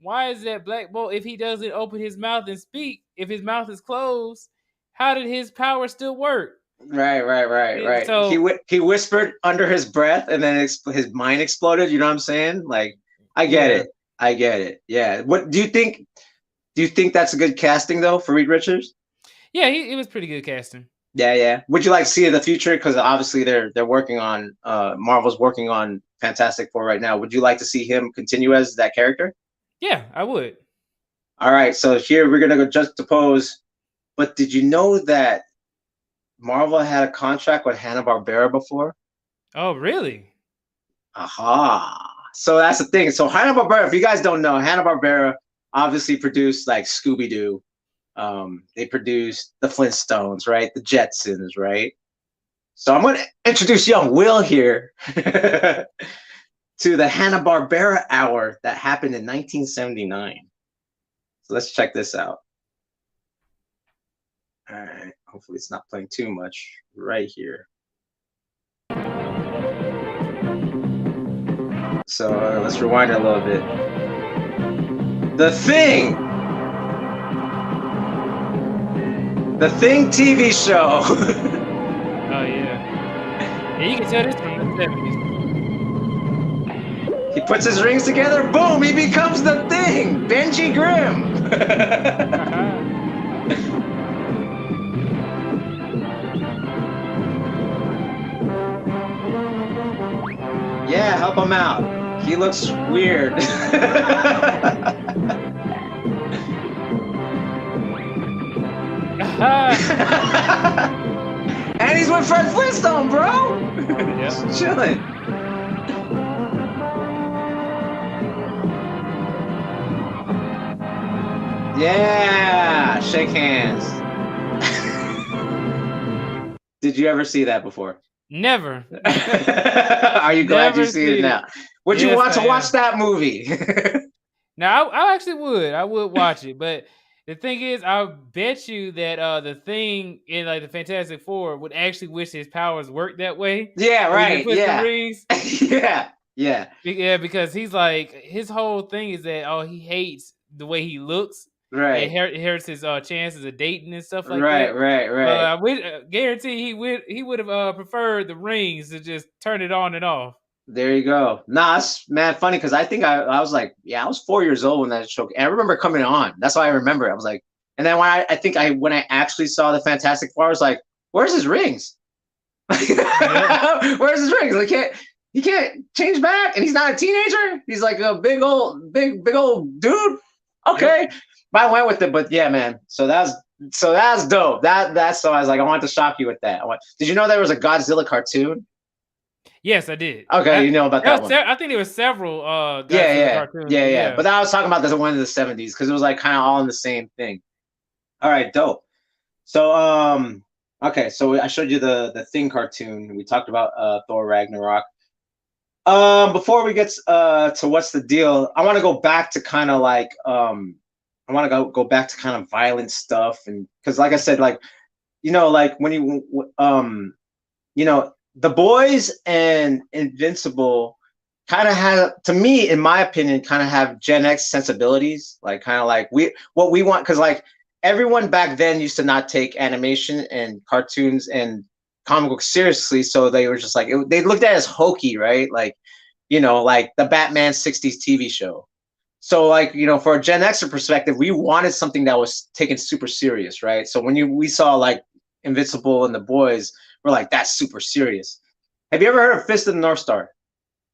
Speaker 2: why is that Black Bolt, if he doesn't open his mouth and speak, if his mouth is closed, how did his power still work?
Speaker 1: Right. So he whispered under his breath, and then his mind exploded. You know what I'm saying? Like, I get it. Yeah. What do you think? Do you think that's a good casting though for Reed Richards?
Speaker 2: Yeah, it was pretty good casting.
Speaker 1: Yeah. Would you like to see in the future? Because obviously they're working on Marvel's working on Fantastic Four right now. Would you like to see him continue as that character?
Speaker 2: Yeah, I would.
Speaker 1: All right. So here we're gonna go juxtapose. But did you know that Marvel had a contract with Hanna-Barbera before?
Speaker 2: Oh, really?
Speaker 1: Aha. So that's the thing. So Hanna-Barbera, if you guys don't know, Hanna-Barbera obviously produced like Scooby-Doo. They produced the Flintstones, right? The Jetsons, right? So I'm going to introduce young Will here to the Hanna-Barbera Hour that happened in 1979. So let's check this out. All right. Hopefully it's not playing too much right here. So let's rewind it a little bit. The Thing TV show.
Speaker 2: Oh yeah, you can tell this from the 70s.
Speaker 1: He puts his rings together, boom, he becomes the Thing, Benji Grimm. Yeah, help him out. He looks weird. And he's with Fred Flintstone, bro. Just chilling. Yeah, shake hands. Did you ever see that before?
Speaker 2: Never.
Speaker 1: Are you glad you see it now? Would you want to watch that movie?
Speaker 2: Now, I actually would. I would watch it, but the thing is, I bet you that the Thing in like the Fantastic Four would actually wish his powers worked that way.
Speaker 1: Yeah, right. Yeah.
Speaker 2: Yeah, because he's like, his whole thing is that he hates the way he looks.
Speaker 1: Right.
Speaker 2: It hurts his chances of dating and stuff like
Speaker 1: that. Right.
Speaker 2: I would guarantee he would have preferred the rings to just turn it on and off.
Speaker 1: There you go. Nah, it's mad funny because I think I was like, I was 4 years old when that show. And I remember coming on. That's why I remember. I was like, and then when I actually saw the Fantastic Four, I was like, where's his rings? Where's his rings? Like, he can't change back, and he's not a teenager. He's like a big old dude. Okay. Yep. But I went with it, but yeah, man. So that's dope. That's so I was like, I wanted to shock you with that. Did you know there was a Godzilla cartoon?
Speaker 2: Yes, I did.
Speaker 1: Okay, you know about that one.
Speaker 2: I think there were several Godzilla cartoons.
Speaker 1: Yeah. But I was talking about the one in the 70s because it was like kind of all in the same thing. All right, dope. So okay, so I showed you the Thing cartoon. We talked about Thor Ragnarok. Before we get to what's the deal, I want to go back to kind of like I want to go back to kind of violent stuff, and because like I said, like like when the boys and Invincible kind of have, to me, in my opinion, kind of have Gen X sensibilities, like kind of like what we want, because like everyone back then used to not take animation and cartoons and comic books seriously, so they were just like they looked at it as hokey, right? Like like the Batman '60s TV show. So like for a Gen Xer perspective, we wanted something that was taken super serious, right? So when we saw like Invincible and the boys, we're like, that's super serious. Have you ever heard of Fist of the North Star?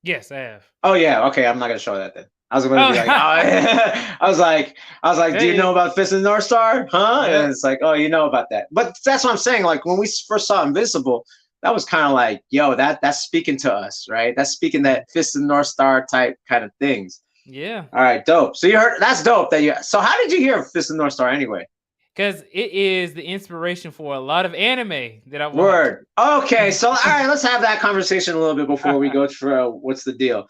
Speaker 2: Yes, I have.
Speaker 1: Oh yeah, okay. I'm not gonna show that then. I was gonna be like, I was like, do you know about Fist of the North Star? Huh?
Speaker 2: Yeah.
Speaker 1: And it's like, oh, you know about that. But that's what I'm saying. Like when we first saw Invincible, that was kind of like, yo, that's speaking to us, right? That's speaking that Fist of the North Star type kind of things.
Speaker 2: Yeah.
Speaker 1: All right, dope. So you heard, that's dope. So how did you hear of Fist of the North Star anyway?
Speaker 2: Because it is the inspiration for a lot of anime that I watch.
Speaker 1: Word. Okay, so all right, let's have that conversation a little bit before we go for what's the deal.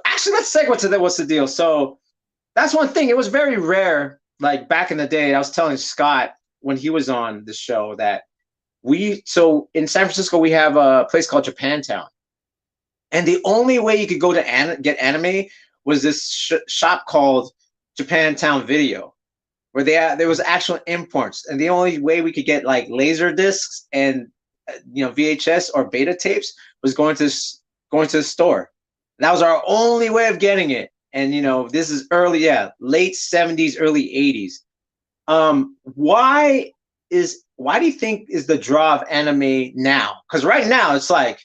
Speaker 1: Actually, let's segue to what's the deal. So that's one thing. It was very rare, like back in the day. I was telling Scott when he was on the show that so in San Francisco we have a place called Japantown, and the only way you could go to get anime was this shop called Japantown Video, where there was actual imports, and the only way we could get like laser discs and VHS or beta tapes was going to the store. That was our only way of getting it. And this is late 70s, early 80s. Why do you think is the draw of anime now? Because right now it's like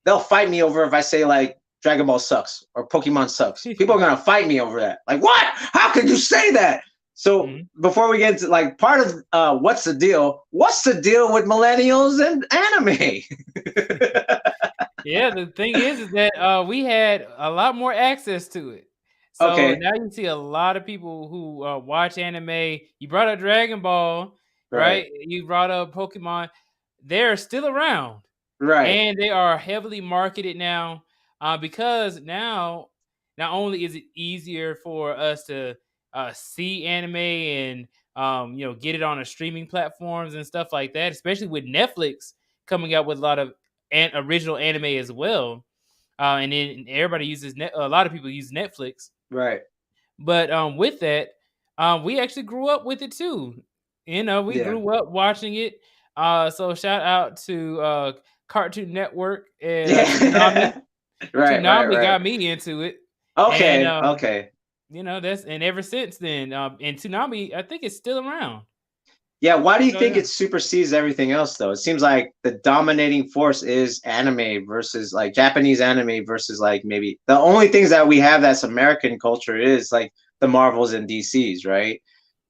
Speaker 1: they'll fight me over if I say like Dragon Ball sucks or Pokemon sucks. People are gonna fight me over that. Like, what? How could you say that? So before we get into like part of what's the deal? What's the deal with millennials and anime?
Speaker 2: Yeah, the thing is that we had a lot more access to it. So now you see a lot of people who watch anime. You brought up Dragon Ball, right? You brought up Pokemon. They're still around.
Speaker 1: Right.
Speaker 2: And they are heavily marketed now because now not only is it easier for us to see anime and get it on a streaming platforms and stuff like that, especially with Netflix coming out with a lot of original anime as well. And then everybody uses a lot of people use Netflix.
Speaker 1: Right.
Speaker 2: But with that, we actually grew up with it too. We grew up watching it. So shout out to Cartoon Network and Toonami. Toonami got me into it.
Speaker 1: Okay.
Speaker 2: And,
Speaker 1: okay.
Speaker 2: That's and ever since then, and Toonami, I think it's still around.
Speaker 1: Yeah, why do you think it supersedes everything else though? It seems like the dominating force is anime versus like Japanese anime versus like maybe the only things that we have that's American culture is like the Marvels and DCs, right?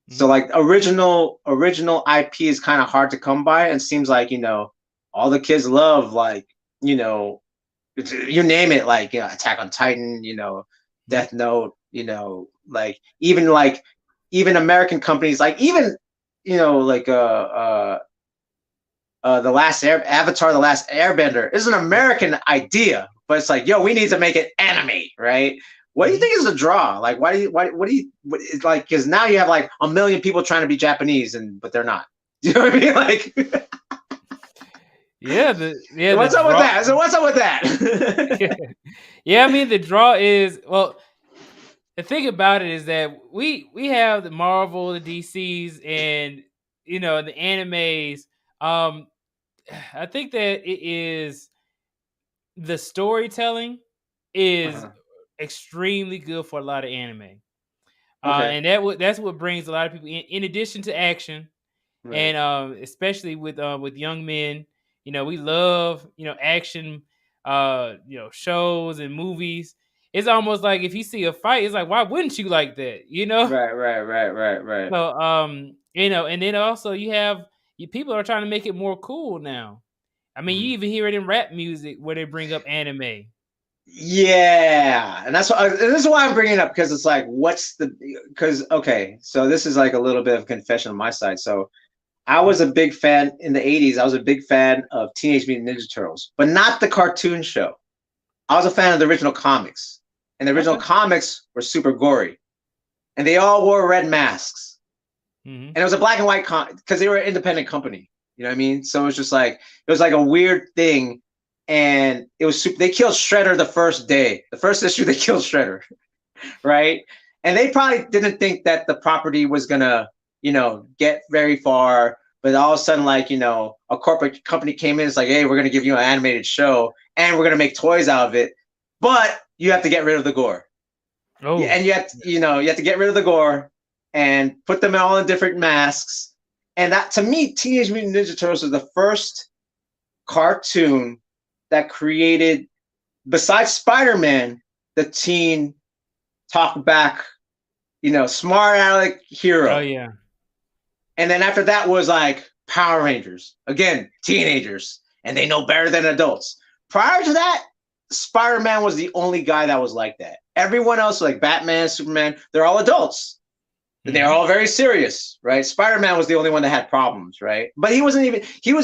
Speaker 1: So like original IP is kind of hard to come by, and seems like all the kids love like you name it, like Attack on Titan, Death Note, like even American companies, like even like the last Avatar, the Last Airbender is an American idea, but it's like, yo, we need to make it anime, right? What do you think is the draw? Like, what it's like, because now you have like a million people trying to be Japanese, but they're not. Do you know what I mean? Like, What's up with that? So what's up with that?
Speaker 2: Yeah, I mean the draw is the thing about it is that we have the Marvel, the DCs, and the animes. I think that it is the storytelling is extremely good for a lot of anime, and that's what brings a lot of people in addition to action, and especially with young men. We love action, shows and movies. It's almost like if you see a fight, it's like, why wouldn't you like that?
Speaker 1: Right.
Speaker 2: So, and then also you have people are trying to make it more cool now. I mean, you even hear it in rap music where they bring up anime.
Speaker 1: Yeah, and this is why I'm bringing it up, because it's like, okay, so this is like a little bit of confession on my side. So I was a big fan in the 80s. I was a big fan of Teenage Mutant Ninja Turtles, but not the cartoon show. I was a fan of the original comics, and the original comics were super gory, and they all wore red masks. And it was a black and white because they were an independent company. You know what I mean? So it was just like, it was like a weird thing. And it was they killed Shredder the first day. The first issue, they killed Shredder, right? And they probably didn't think that the property was gonna, get very far. But all of a sudden, like, a corporate company came in. It's like, hey, we're gonna give you an animated show, and we're gonna make toys out of it, but you have to get rid of the gore. Oh. And you have to, you have to get rid of the gore and put them all in different masks. And that, to me, Teenage Mutant Ninja Turtles was the first cartoon that created, besides Spider-Man, the teen talk back, smart aleck hero.
Speaker 2: Oh yeah.
Speaker 1: And then after that was like Power Rangers. Again, teenagers, and they know better than adults. Prior to that, Spider-Man was the only guy that was like that. Everyone else, like Batman, Superman, they're all adults. They're all very serious, right? Spider-Man was the only one that had problems, right? But he was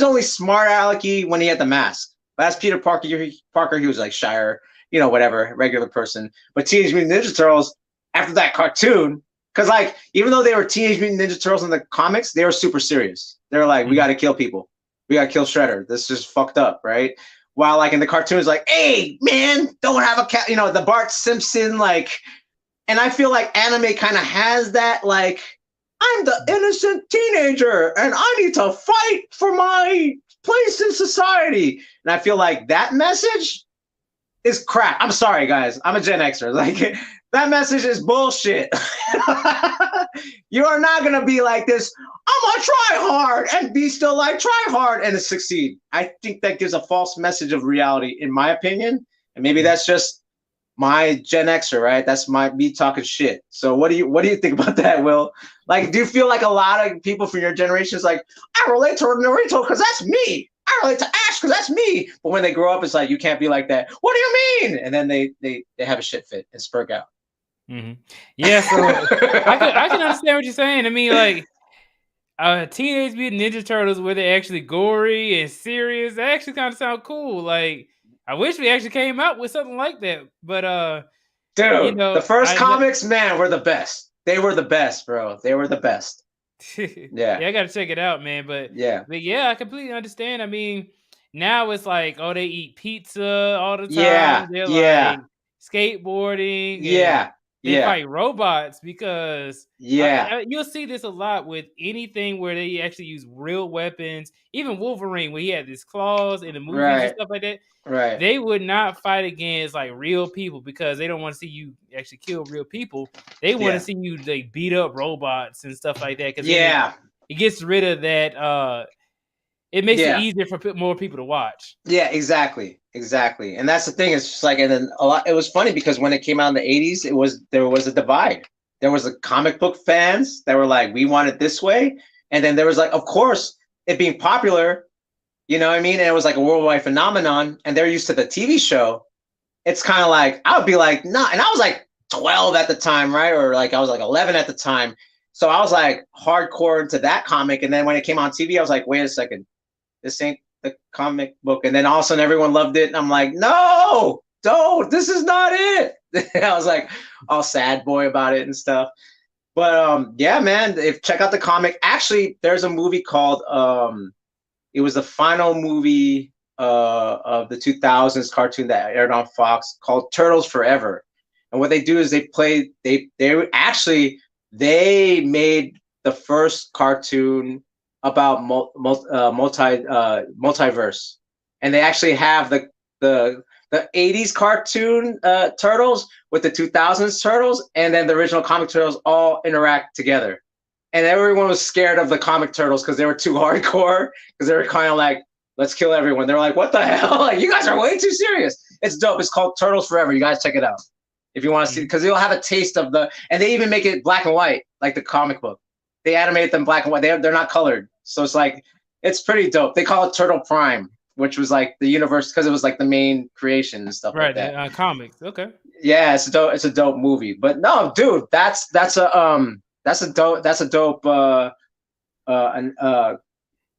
Speaker 1: only smart alecky when he had the mask. But as Peter Parker, he was like shyer, whatever, regular person. But Teenage Mutant Ninja Turtles, after that cartoon, because like, even though they were Teenage Mutant Ninja Turtles in the comics, they were super serious. They were like, we got to kill people. We got to kill Shredder. This is fucked up, right? While like in the cartoons, like, hey, man, don't have a cat, the Bart Simpson, like. And I feel like anime kind of has that, like, I'm the innocent teenager and I need to fight for my place in society. And I feel like that message is crap. I'm sorry, guys. I'm a Gen Xer. Like, that message is bullshit. You are not going to be like this, I'm going to try hard and be still like, try hard and succeed. I think that gives a false message of reality, in my opinion. And maybe that's just my Gen Xer, right? That's me talking shit. So what do you think about that, Will? Like, do you feel like a lot of people from your generation is like, I relate to Naruto because that's me. I relate to Ash because that's me. But when they grow up, it's like, you can't be like that. What do you mean? And then they have a shit fit and spurk out.
Speaker 2: Yeah, so I can understand what you're saying. I mean, like, Teenage Mutant Ninja Turtles, where they're actually gory and serious, that actually kind of sound cool. Like, I wish we actually came out with something like that. But
Speaker 1: dude, the first comics, man, were the best. They were the best, bro. They were the best.
Speaker 2: Yeah, I gotta check it out, man. But yeah, I completely understand. I mean, now it's like, oh, they eat pizza all the time.
Speaker 1: Yeah,
Speaker 2: they're like skateboarding. They fight robots because you'll see this a lot with anything where they actually use real weapons. Even Wolverine, where he had his claws in the movies and stuff like that.
Speaker 1: Right.
Speaker 2: They would not fight against like real people because they don't want to see you actually kill real people. They want to see you like beat up robots and stuff like that. Because it gets rid of that. It makes it easier for more people to watch.
Speaker 1: Yeah, exactly. And that's the thing. It's just like, and then it was funny because when it came out in the 80s, there was a divide. There was the comic book fans that were like, we want it this way. And then there was like, of course, it being popular, you know what I mean? And it was like a worldwide phenomenon, and they're used to the TV show. It's kind of like, I would be like, nah. And I was like 12 at the time, right? Or like I was like 11 at the time. So I was like hardcore into that comic. And then when it came on TV, I was like, wait a second, this ain't the comic book. And then all of a sudden everyone loved it. And I'm like, no, don't, this is not it. I was like all sad boy about it and stuff. But yeah, man, check out the comic. Actually, there's a movie called, it was the final movie of the 2000s cartoon that aired on Fox called Turtles Forever. And what they do is they made the first cartoon about multiverse. And they actually have the 80s cartoon Turtles with the 2000s Turtles, and then the original comic Turtles all interact together. And everyone was scared of the comic Turtles because they were too hardcore, because they were kind of like, let's kill everyone. They're like, what the hell? Like, you guys are way too serious. It's dope. It's called Turtles Forever. You guys check it out if you want to see, because you'll have a taste of and they even make it black and white, like the comic book. They animate them black and white. They're not colored. So it's like, it's pretty dope. They call it Turtle Prime which was like the universe because it was like the main creation and stuff like
Speaker 2: Right,
Speaker 1: that.
Speaker 2: comics. Okay.
Speaker 1: Yeah, it's a dope. It's a dope movie. But no, dude, that's a dope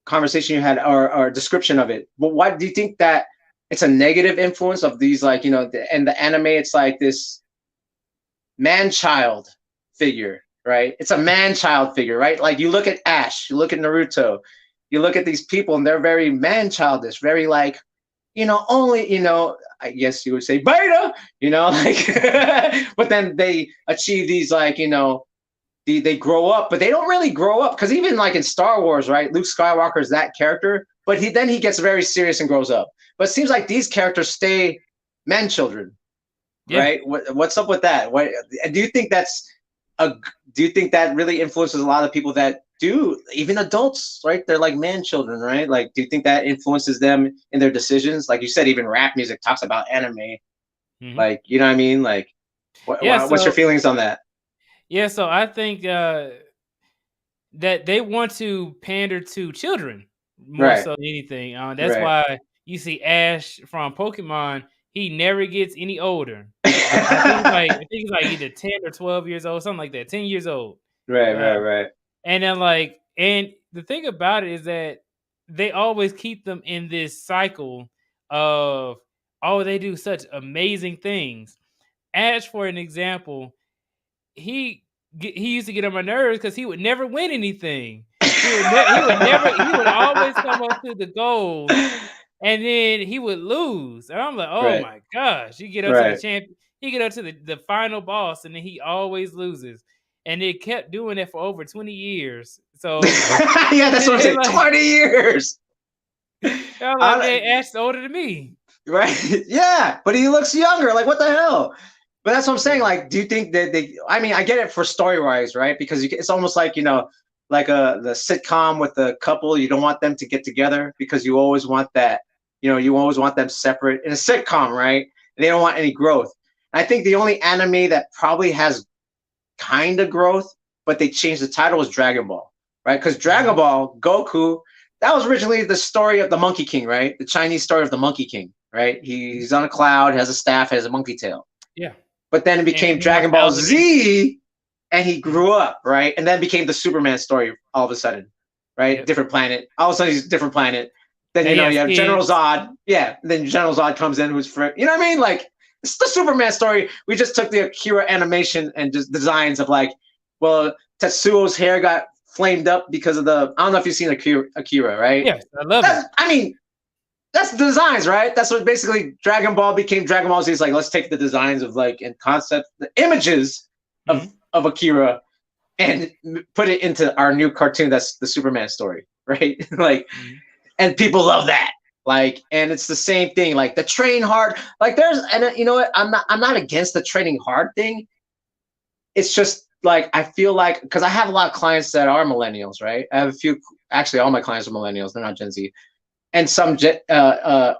Speaker 1: conversation you had or description of it. But why do you think that it's a negative influence of these, like, you know, and the anime? It's like this man-child figure, right? It's a man-child figure, right? Like you look at Ash, you look at Naruto, you look at these people, and they're very man-childish, very like, you know, only, you know, I guess you would say beta, you know, like, but then they achieve these, like, you know, they grow up, but they don't really grow up, because even like in Star Wars, right? Luke Skywalker is that character, but then he gets very serious and grows up. But it seems like these characters stay men children, right? What's up with that? What do you think do you think that really influences a lot of people that do, even adults, right? They're like man children, right? Like, do you think that influences them in their decisions? Like you said, even rap music talks about anime. Like, you know what I mean? Like, what's your feelings on that?
Speaker 2: Yeah, so I think that they want to pander to children more so than anything. That's why you see Ash from Pokemon. He never gets any older. I think he's like either 10 or 12 years old, something like that. 10 years old.
Speaker 1: Right.
Speaker 2: And then like, and the thing about it is that they always keep them in this cycle of, oh, they do such amazing things. Ash, for an example, he used to get on my nerves because he would never win anything. He would always come up to the goal, and then he would lose. And I'm like, oh my gosh, you get up to the champion, he get up to the final boss, and then he always loses. And they kept doing it for over 20 years. So
Speaker 1: yeah, that's what I'm saying. Like, 20 years.
Speaker 2: I'm like, hey, Ash is older than me.
Speaker 1: Right. Yeah, but he looks younger. Like, what the hell? But that's what I'm saying. Like, do you think that I mean, I get it for story-wise, right? Because it's almost like, you know, like the sitcom with the couple. You don't want them to get together because you always want that, you know, you always want them separate in a sitcom, right? And they don't want any growth. And I think the only anime that probably has kind of growth, but they changed the title, was Dragon Ball, right? Because Dragon Ball, Goku, that was originally the story of the Monkey King, right? The Chinese story of the Monkey King, right? He's on a cloud, has a staff, has a monkey tail.
Speaker 2: Yeah.
Speaker 1: But then it became Dragon Ball Z, and he grew up, right? And then became the Superman story all of a sudden, right? Yep. Different planet. All of a sudden, he's a different planet. Then, you know, you have General Zod. Yeah. And then General Zod comes in, who's, you know what I mean? Like, it's the Superman story. We just took the Akira animation and just designs of, like, well, Tetsuo's hair got flamed up because of I don't know if you've seen Akira, right?
Speaker 2: Yes, I love it.
Speaker 1: I mean, that's the designs, right? That's what basically Dragon Ball became. Dragon Ball Z is like, let's take the designs of, like, and concept, the images of Akira, and put it into our new cartoon. That's the Superman story, right? Like, and people love that. Like, and it's the same thing. Like the train hard. Like and you know what? I'm not against the training hard thing. It's just like, I feel like, because I have a lot of clients that are millennials, right? I have a few. Actually, all my clients are millennials. They're not Gen Z. And some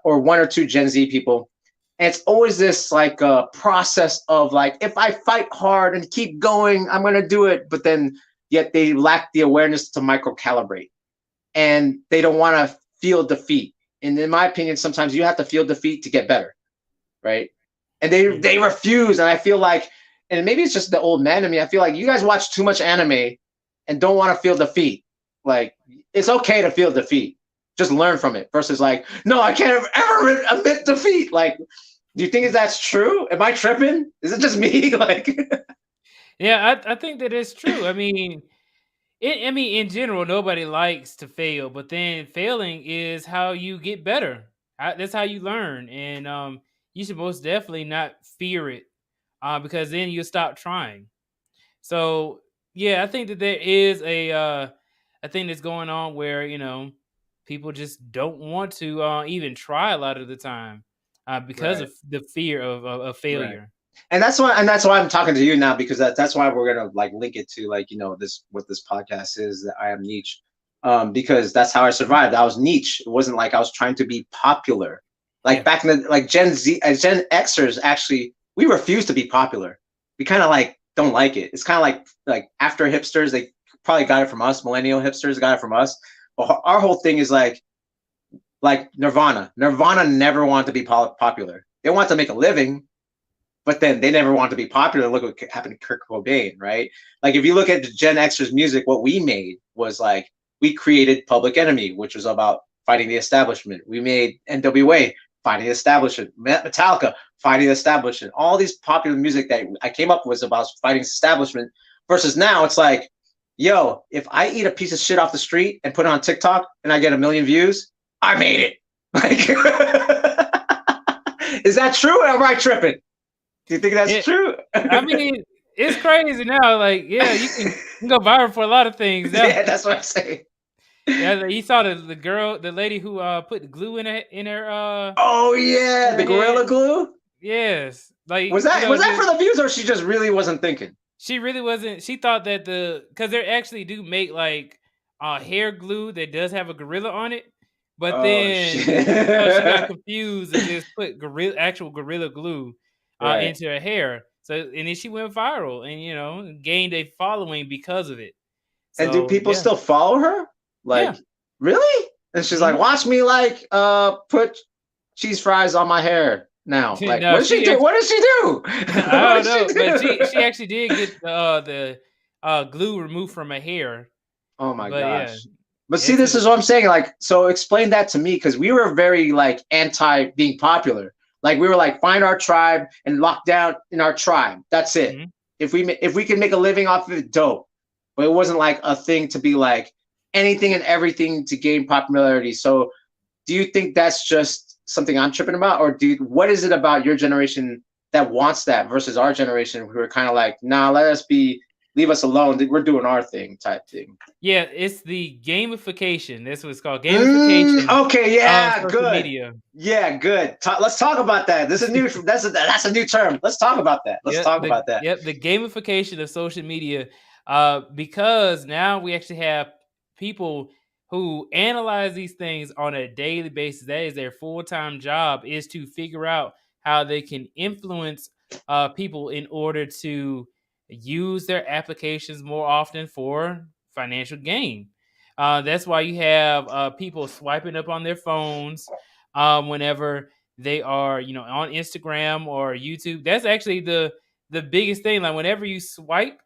Speaker 1: or one or two Gen Z people. And it's always this, like, process of, like, if I fight hard and keep going, I'm gonna do it. But then yet they lack the awareness to microcalibrate, and they don't want to feel defeat. And in my opinion, sometimes you have to feel defeat to get better, right? And they refuse. And I feel like, and maybe it's just the old man in me, I feel like you guys watch too much anime and don't want to feel defeat. Like, it's okay to feel defeat. Just learn from it, versus like, no, I can't ever admit defeat. Like, do you think that's true? Am I tripping? Is it just me? Like,
Speaker 2: yeah, I think that is true. I mean, in general, nobody likes to fail, but then failing is how you get better. That's how you learn, and you should most definitely not fear it, because then you'll stop trying. So yeah, I think that there is a thing that's going on where, you know, people just don't want to even try a lot of the time because of the fear of failure.
Speaker 1: Right. And that's why I'm talking to you now, because that's why we're gonna, like, link it to, like, you know, what this podcast is, that I am niche, because that's how I survived. I was niche. It wasn't like I was trying to be popular. Like back in the, like, Gen Xers, actually, we refuse to be popular. We kind of, like, don't like it. It's kind of like after hipsters, they probably got it from us. Millennial hipsters got it from us. But our whole thing is, like, Like Nirvana. Nirvana never wanted to be popular. They want to make a living, but then they never want to be popular. Look what happened to Kurt Cobain, right? Like if you look at the GenXers music, what we made was like we created Public Enemy, which was about fighting the establishment. We made NWA, fighting the establishment. Metallica, fighting the establishment. All these popular music that I came up with was about fighting the establishment. Versus now, it's like, yo, if I eat a piece of shit off the street and put it on TikTok and I get 1 million views, I made it. Like, is that true? Or am I tripping? Do you think that's true?
Speaker 2: I mean, it's crazy now. Like, yeah, you can go viral for a lot of things. Now.
Speaker 1: Yeah, that's what I'm saying.
Speaker 2: Yeah, you saw the lady who put the glue in her.
Speaker 1: Oh yeah, the Gorilla Glue.
Speaker 2: Yes, like
Speaker 1: was that for the views, or she just really wasn't thinking?
Speaker 2: She really wasn't. She thought that because they actually do make like hair glue that does have a gorilla on it, but then she got confused and just put actual gorilla glue into her hair. So and then she went viral and gained a following because of it. So,
Speaker 1: and do people still follow her? Like, really? And she's like, watch me like put cheese fries on my hair now. Like, no, what does she do? What does she do?
Speaker 2: I don't know, but she actually did get the glue removed from her hair.
Speaker 1: Oh my gosh. Yeah. But see, this is what I'm saying. Like, so explain that to me, because we were very like anti being popular. Like we were like, find our tribe and lock down in our tribe. That's it. Mm-hmm. If we can make a living off of it, dope. But it wasn't like a thing to be like anything and everything to gain popularity. So do you think that's just something I'm tripping about? Or what is it about your generation that wants that versus our generation who are kind of like, nah, leave us alone. We're doing our thing type thing.
Speaker 2: Yeah, it's the gamification. That's what it's called. Gamification.
Speaker 1: Okay, yeah, good.
Speaker 2: Media.
Speaker 1: Yeah, good. Let's talk about that. This is new. That's a new term. Let's talk about that. Let's talk about that.
Speaker 2: Yep, the gamification of social media. Because now we actually have people who analyze these things on a daily basis. That is their full-time job, is to figure out how they can influence people in order to use their applications more often for financial gain. That's why you have people swiping up on their phones whenever they are, on Instagram or YouTube. That's actually the biggest thing. Like whenever you swipe,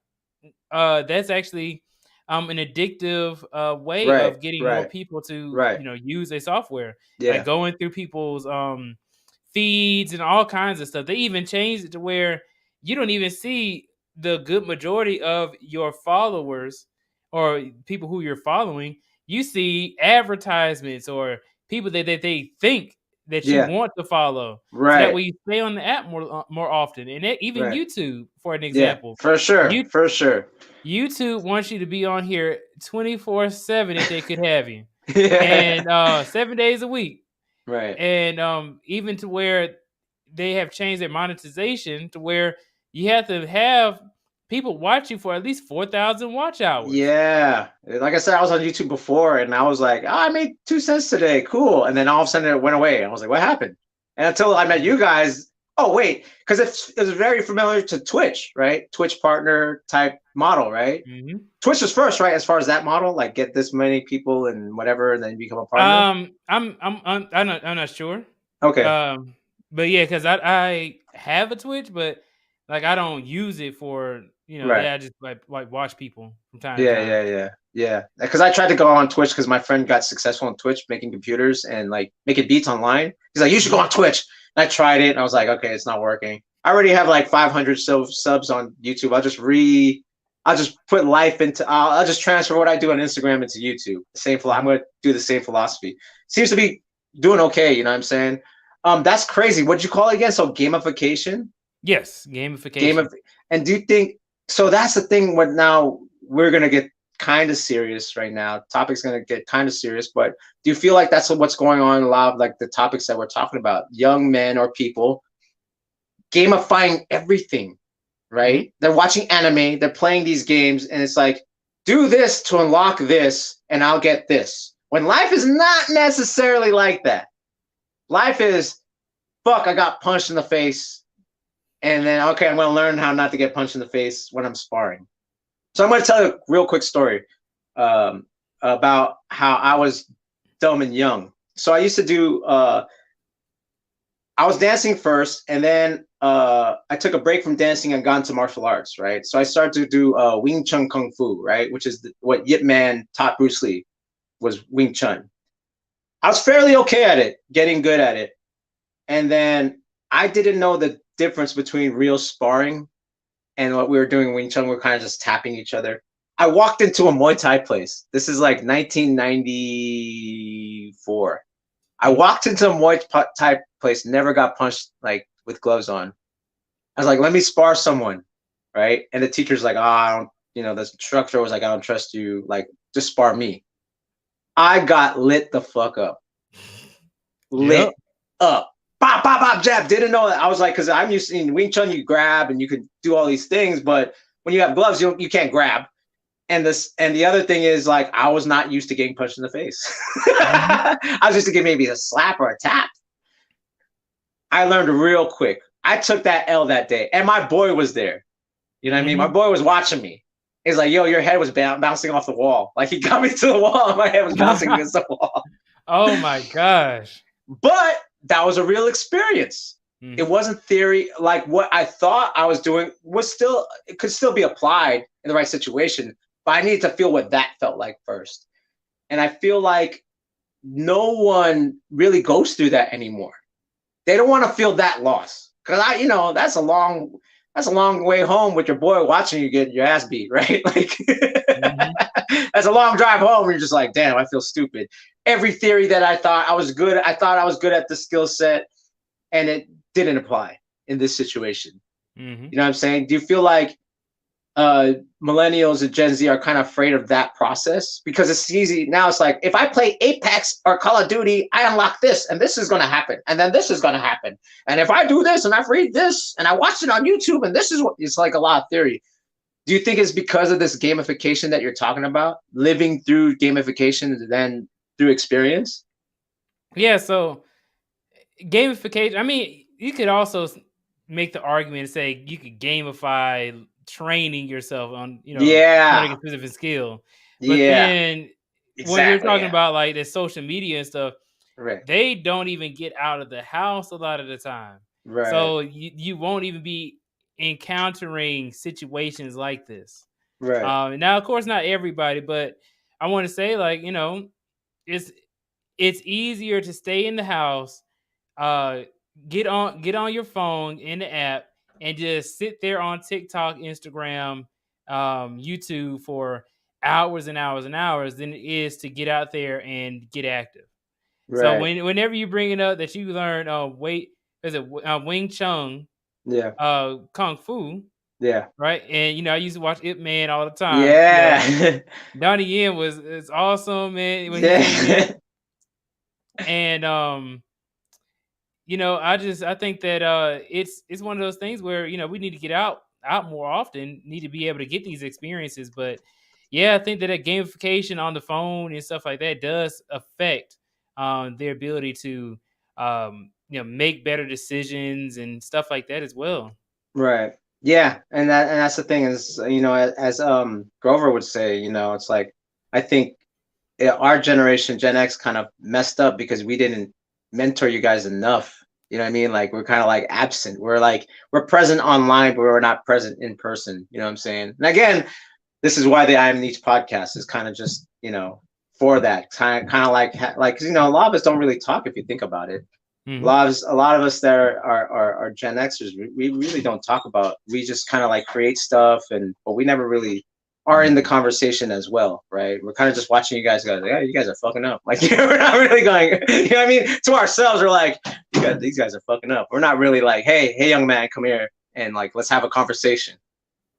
Speaker 2: that's actually an addictive way of getting more people to use a software. Like going through people's feeds and all kinds of stuff. They even changed it to where you don't even see the good majority of your followers or people who you're following. You see advertisements or people that they think that you want to follow.
Speaker 1: Right.
Speaker 2: So that way you stay on the app more often. And even YouTube, for an example.
Speaker 1: Yeah, for sure. For sure.
Speaker 2: YouTube wants you to be on here 24/7 if they could have you. And 7 days a week.
Speaker 1: Right.
Speaker 2: And even to where they have changed their monetization to where you have to have people watch you for at least 4,000 watch hours.
Speaker 1: Yeah. Like I said, I was on YouTube before and I was like, I made 2 cents today. Cool. And then all of a sudden it went away. I was like, what happened? And until I met you guys, oh, wait, because it was very familiar to Twitch, right? Twitch partner type model, right?
Speaker 2: Mm-hmm.
Speaker 1: Twitch was first, right? As far as that model, like get this many people and whatever, and then become a partner.
Speaker 2: I'm not sure.
Speaker 1: Okay.
Speaker 2: But yeah, because I have a Twitch, but like I don't use it for I just like watch people from time to time.
Speaker 1: Yeah. Because I tried to go on Twitch because my friend got successful on Twitch making computers and like making beats online. He's like, you should go on Twitch. And I tried it and I was like, okay, it's not working. I already have like 500 subs on YouTube. I'll just put life into. I'll just transfer what I do on Instagram into YouTube. I'm going to do the same philosophy. Seems to be doing okay. You know what I'm saying? That's crazy. What'd you call it again? So gamification.
Speaker 2: Yes, gamification.
Speaker 1: And do you think so? That's the thing. What now? We're gonna get kind of serious right now. Topic's gonna get kind of serious. But do you feel like that's what's going on? A lot of like the topics that we're talking about, young men or people gamifying everything, right? Mm-hmm. They're watching anime. They're playing these games, and it's like, do this to unlock this, and I'll get this. When life is not necessarily like that. Life is, fuck, I got punched in the face. And then, okay, I'm going to learn how not to get punched in the face when I'm sparring. So I'm going to tell you a real quick story about how I was dumb and young. So I used to do. I was dancing first, and then I took a break from dancing and got into martial arts, right? So I started to do Wing Chun Kung Fu, right, which is what Yip Man taught Bruce Lee, was Wing Chun. I was fairly okay at it, getting good at it, and then I didn't know the difference between real sparring and what we were doing in Wing Chun. We were kind of just tapping each other. I walked into a Muay Thai place. This is like 1994. I walked into a Muay Thai place, never got punched like with gloves on. I was like, let me spar someone, right? And the teacher's like, I don't, the instructor was like, I don't trust you. Like, just spar me. I got lit the fuck up. Lit up. Bop, bop, bop, jab. Didn't know that. I was like, because I'm used to in Wing Chun, you grab and you can do all these things, but when you have gloves, you can't grab. And the other thing is, like, I was not used to getting punched in the face. I was used to get maybe a slap or a tap. I learned real quick. I took that L that day, and my boy was there. You know what I mean? My boy was watching me. He's like, yo, your head was bouncing off the wall. Like, he got me to the wall, and my head was bouncing against the wall.
Speaker 2: Oh, my gosh.
Speaker 1: But that was a real experience. It wasn't theory. Like, what I thought I was doing it could still be applied in the right situation. But I needed to feel what that felt like first. And I feel like no one really goes through that anymore. They don't want to feel that loss. Because that's a long way home with your boy watching you get your ass beat, right? Like that's a long drive home where you're just like, damn, I feel stupid. Every theory that I thought I was good at the skill set, and it didn't apply in this situation. You know what I'm saying? Do you feel like millennials and Gen Z are kind of afraid of that process? Because it's easy now. It's like, if I play Apex or Call of Duty, I unlock this, and this is going to happen, and then this is going to happen, and if I do this, and I read this, and I watch it on YouTube, and this is what it's like. A lot of theory. Do you think it's because of this gamification that you're talking about, living through gamification and then through experience?
Speaker 2: Yeah. So gamification. I mean, you could also make the argument and say you could gamify training yourself on, learning a specific skill. But then when you're talking about like the social media and stuff,
Speaker 1: right,
Speaker 2: they don't even get out of the house a lot of the time.
Speaker 1: Right.
Speaker 2: So you won't even be encountering situations like this.
Speaker 1: Right.
Speaker 2: Now, of course, not everybody, but I want to say, like, it's easier to stay in the house, get on your phone in the app, and just sit there on TikTok, Instagram, YouTube for hours and hours and hours than it is to get out there and get active.
Speaker 1: Right.
Speaker 2: So whenever you bring it up that you learn Wing Chun, Kung Fu, right? And I used to watch Ip Man all the time.
Speaker 1: Yeah,
Speaker 2: Donnie Yen was awesome, man. When he came in. And I think that it's one of those things where we need to get out more often, need to be able to get these experiences. But yeah, I think that gamification on the phone and stuff like that does affect their ability to make better decisions and stuff like that as well.
Speaker 1: Right. Yeah, and that's the thing is, as Grover would say, it's like, I think our generation, Gen X, kind of messed up because we didn't mentor you guys enough. You know what I mean? Like, we're kind of like absent. We're present online, but we're not present in person. You know what I'm saying? And again, this is why the I Am Niche podcast is kind of just, for that kind of like, cause, a lot of us don't really talk if you think about it. A lot of us that are Gen Xers, we really don't talk about. We just kind of like create stuff, but we never really are in the conversation as well, right? We're kind of just watching you guys go, yeah, you guys are fucking up. Like, we're not really going, you know what I mean? To ourselves, we're like, these guys are fucking up. We're not really like, hey, young man, come here and like, let's have a conversation,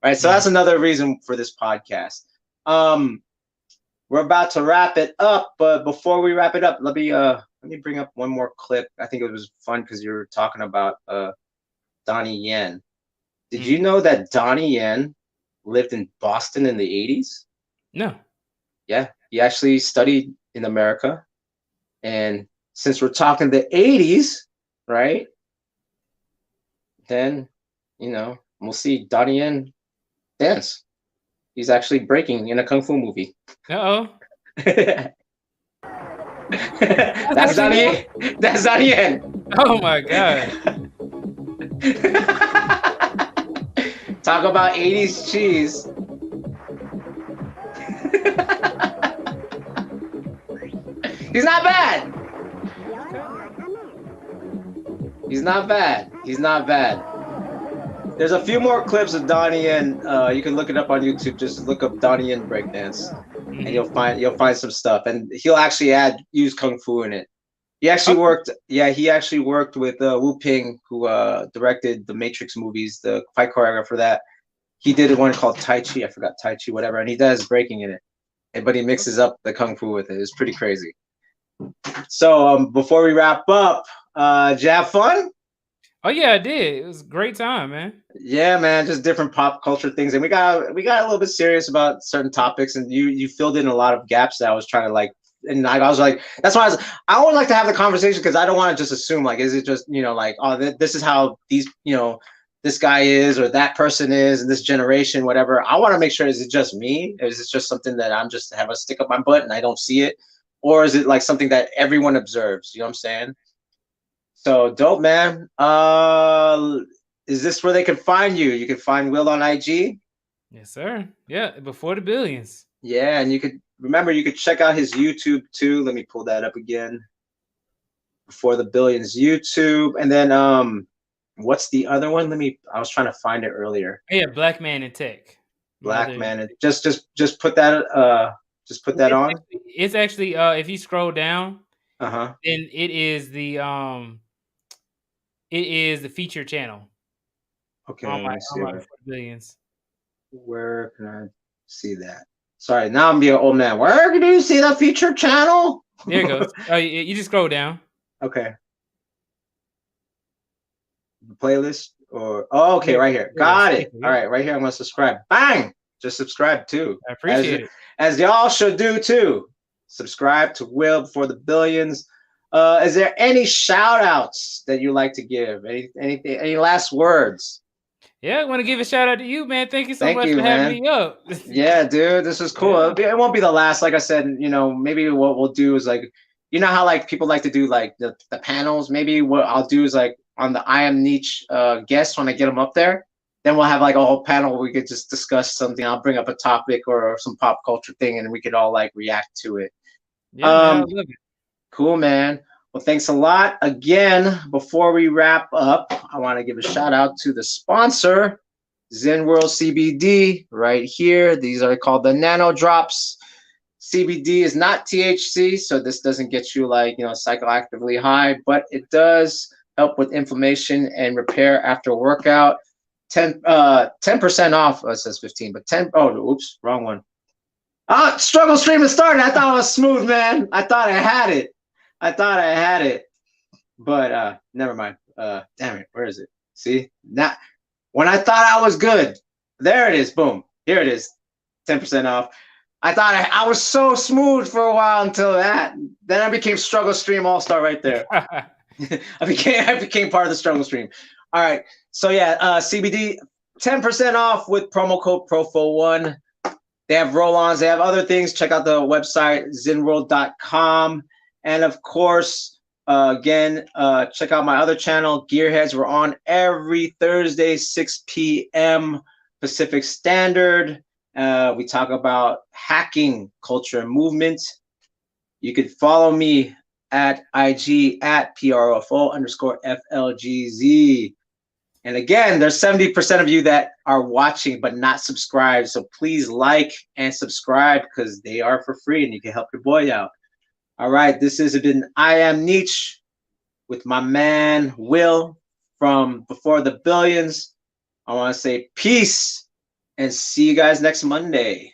Speaker 1: right? So that's another reason for this podcast. We're about to wrap it up, but before we wrap it up, let me bring up one more clip. I think it was fun because you were talking about Donnie Yen. Did you know that Donnie Yen lived in Boston in the 80s?
Speaker 2: No.
Speaker 1: Yeah, he actually studied in America. And since we're talking the 80s, right? Then, we'll see Donnie Yen dance. He's actually breaking in a kung fu movie.
Speaker 2: Uh-oh.
Speaker 1: That's Daniel. That's Daniel.
Speaker 2: Oh my god.
Speaker 1: Talk about 80s cheese. He's not bad. He's not bad. He's not bad. There's a few more clips of Donnie Yen. You can look it up on YouTube. Just look up Donnie Yen breakdance, and you'll find some stuff. And he'll actually use kung fu in it. He actually worked. Yeah, he actually worked with Wu Ping, who directed the Matrix movies, the fight choreographer for that. He did one called Tai Chi. I forgot Tai Chi, whatever. And he does breaking in it, but he mixes up the kung fu with it. It's pretty crazy. So before we wrap up, did you have fun?
Speaker 2: Oh yeah, I did. It was a great time, man.
Speaker 1: Yeah, man, just different pop culture things, and we got a little bit serious about certain topics, and you filled in a lot of gaps that I was trying to like, and I was like, that's why I always like to have the conversation because I don't want to just assume like, is it just like, oh, this is how these this guy is or that person is in this generation, whatever. I want to make sure, is it just me? Is it just something that I'm just have a stick up my butt and I don't see it, or is it like something that everyone observes? You know what I'm saying? So dope, man. Is this where they can find you? You can find Will on IG.
Speaker 2: Yes, sir. Yeah, before the billions.
Speaker 1: Yeah, and you could check out his YouTube too. Let me pull that up again. Before the Billions YouTube, and then what's the other one? I was trying to find it earlier.
Speaker 2: Yeah, Black Man in Tech.
Speaker 1: Black Man, and just put that on.
Speaker 2: It's actually if you scroll down,
Speaker 1: then
Speaker 2: it is the feature channel.
Speaker 1: Okay,
Speaker 2: on my
Speaker 1: let me see.
Speaker 2: Billions.
Speaker 1: Where can I see that? Sorry, now I'm being an old man. Where can you see the feature channel?
Speaker 2: There it goes. Oh, you just scroll down.
Speaker 1: Okay. The playlist okay, right here. Got it. All right, right here. I'm gonna subscribe. Bang! Just subscribe too.
Speaker 2: I appreciate it.
Speaker 1: As y'all should do too. Subscribe to Will Before the Billions. Is there any shout outs that you like to give? Any last words?
Speaker 2: Yeah, I want to give a shout out to you, man. Thank you so much for having me up.
Speaker 1: Yeah, dude, this is cool. Yeah. It won't be the last. Like I said, maybe what we'll do is like, how like people like to do like the panels. Maybe what I'll do is like on the I Am Niche guests when I get them up there, then we'll have like a whole panel where we could just discuss something. I'll bring up a topic or some pop culture thing, and we could all like react to it.
Speaker 2: Yeah, man, I love it.
Speaker 1: Cool, man. Well, thanks a lot. Again, before we wrap up, I want to give a shout out to the sponsor, Zen World CBD, right here. These are called the Nano Drops. CBD is not THC, so this doesn't get you like, psychoactively high, but it does help with inflammation and repair after workout. 10% off. It says 15, but 10. Oh, oops, wrong one. Struggle stream has started. I thought I was smooth, man. I thought I had it. But never mind. Damn it. Where is it? See? Now, when I thought I was good, there it is. Boom. Here it is. 10% off. I thought I was so smooth for a while until that. Then I became Struggle Stream All-Star right there. I became part of the Struggle Stream. All right. So yeah, CBD 10% off with promo code ProfoWon. They have roll-ons. They have other things. Check out the website, zenworld.com. And of course, again, check out my other channel, Gearheads. We're on every Thursday, 6 p.m. Pacific Standard. We talk about hacking, culture, and movement. You could follow me at IG at PROFO_FLGZ. And again, there's 70% of you that are watching but not subscribed. So please like and subscribe because they are for free and you can help your boy out. All right, this has been I Am Niche with my man Will from Before the Billions. I want to say peace and see you guys next Monday.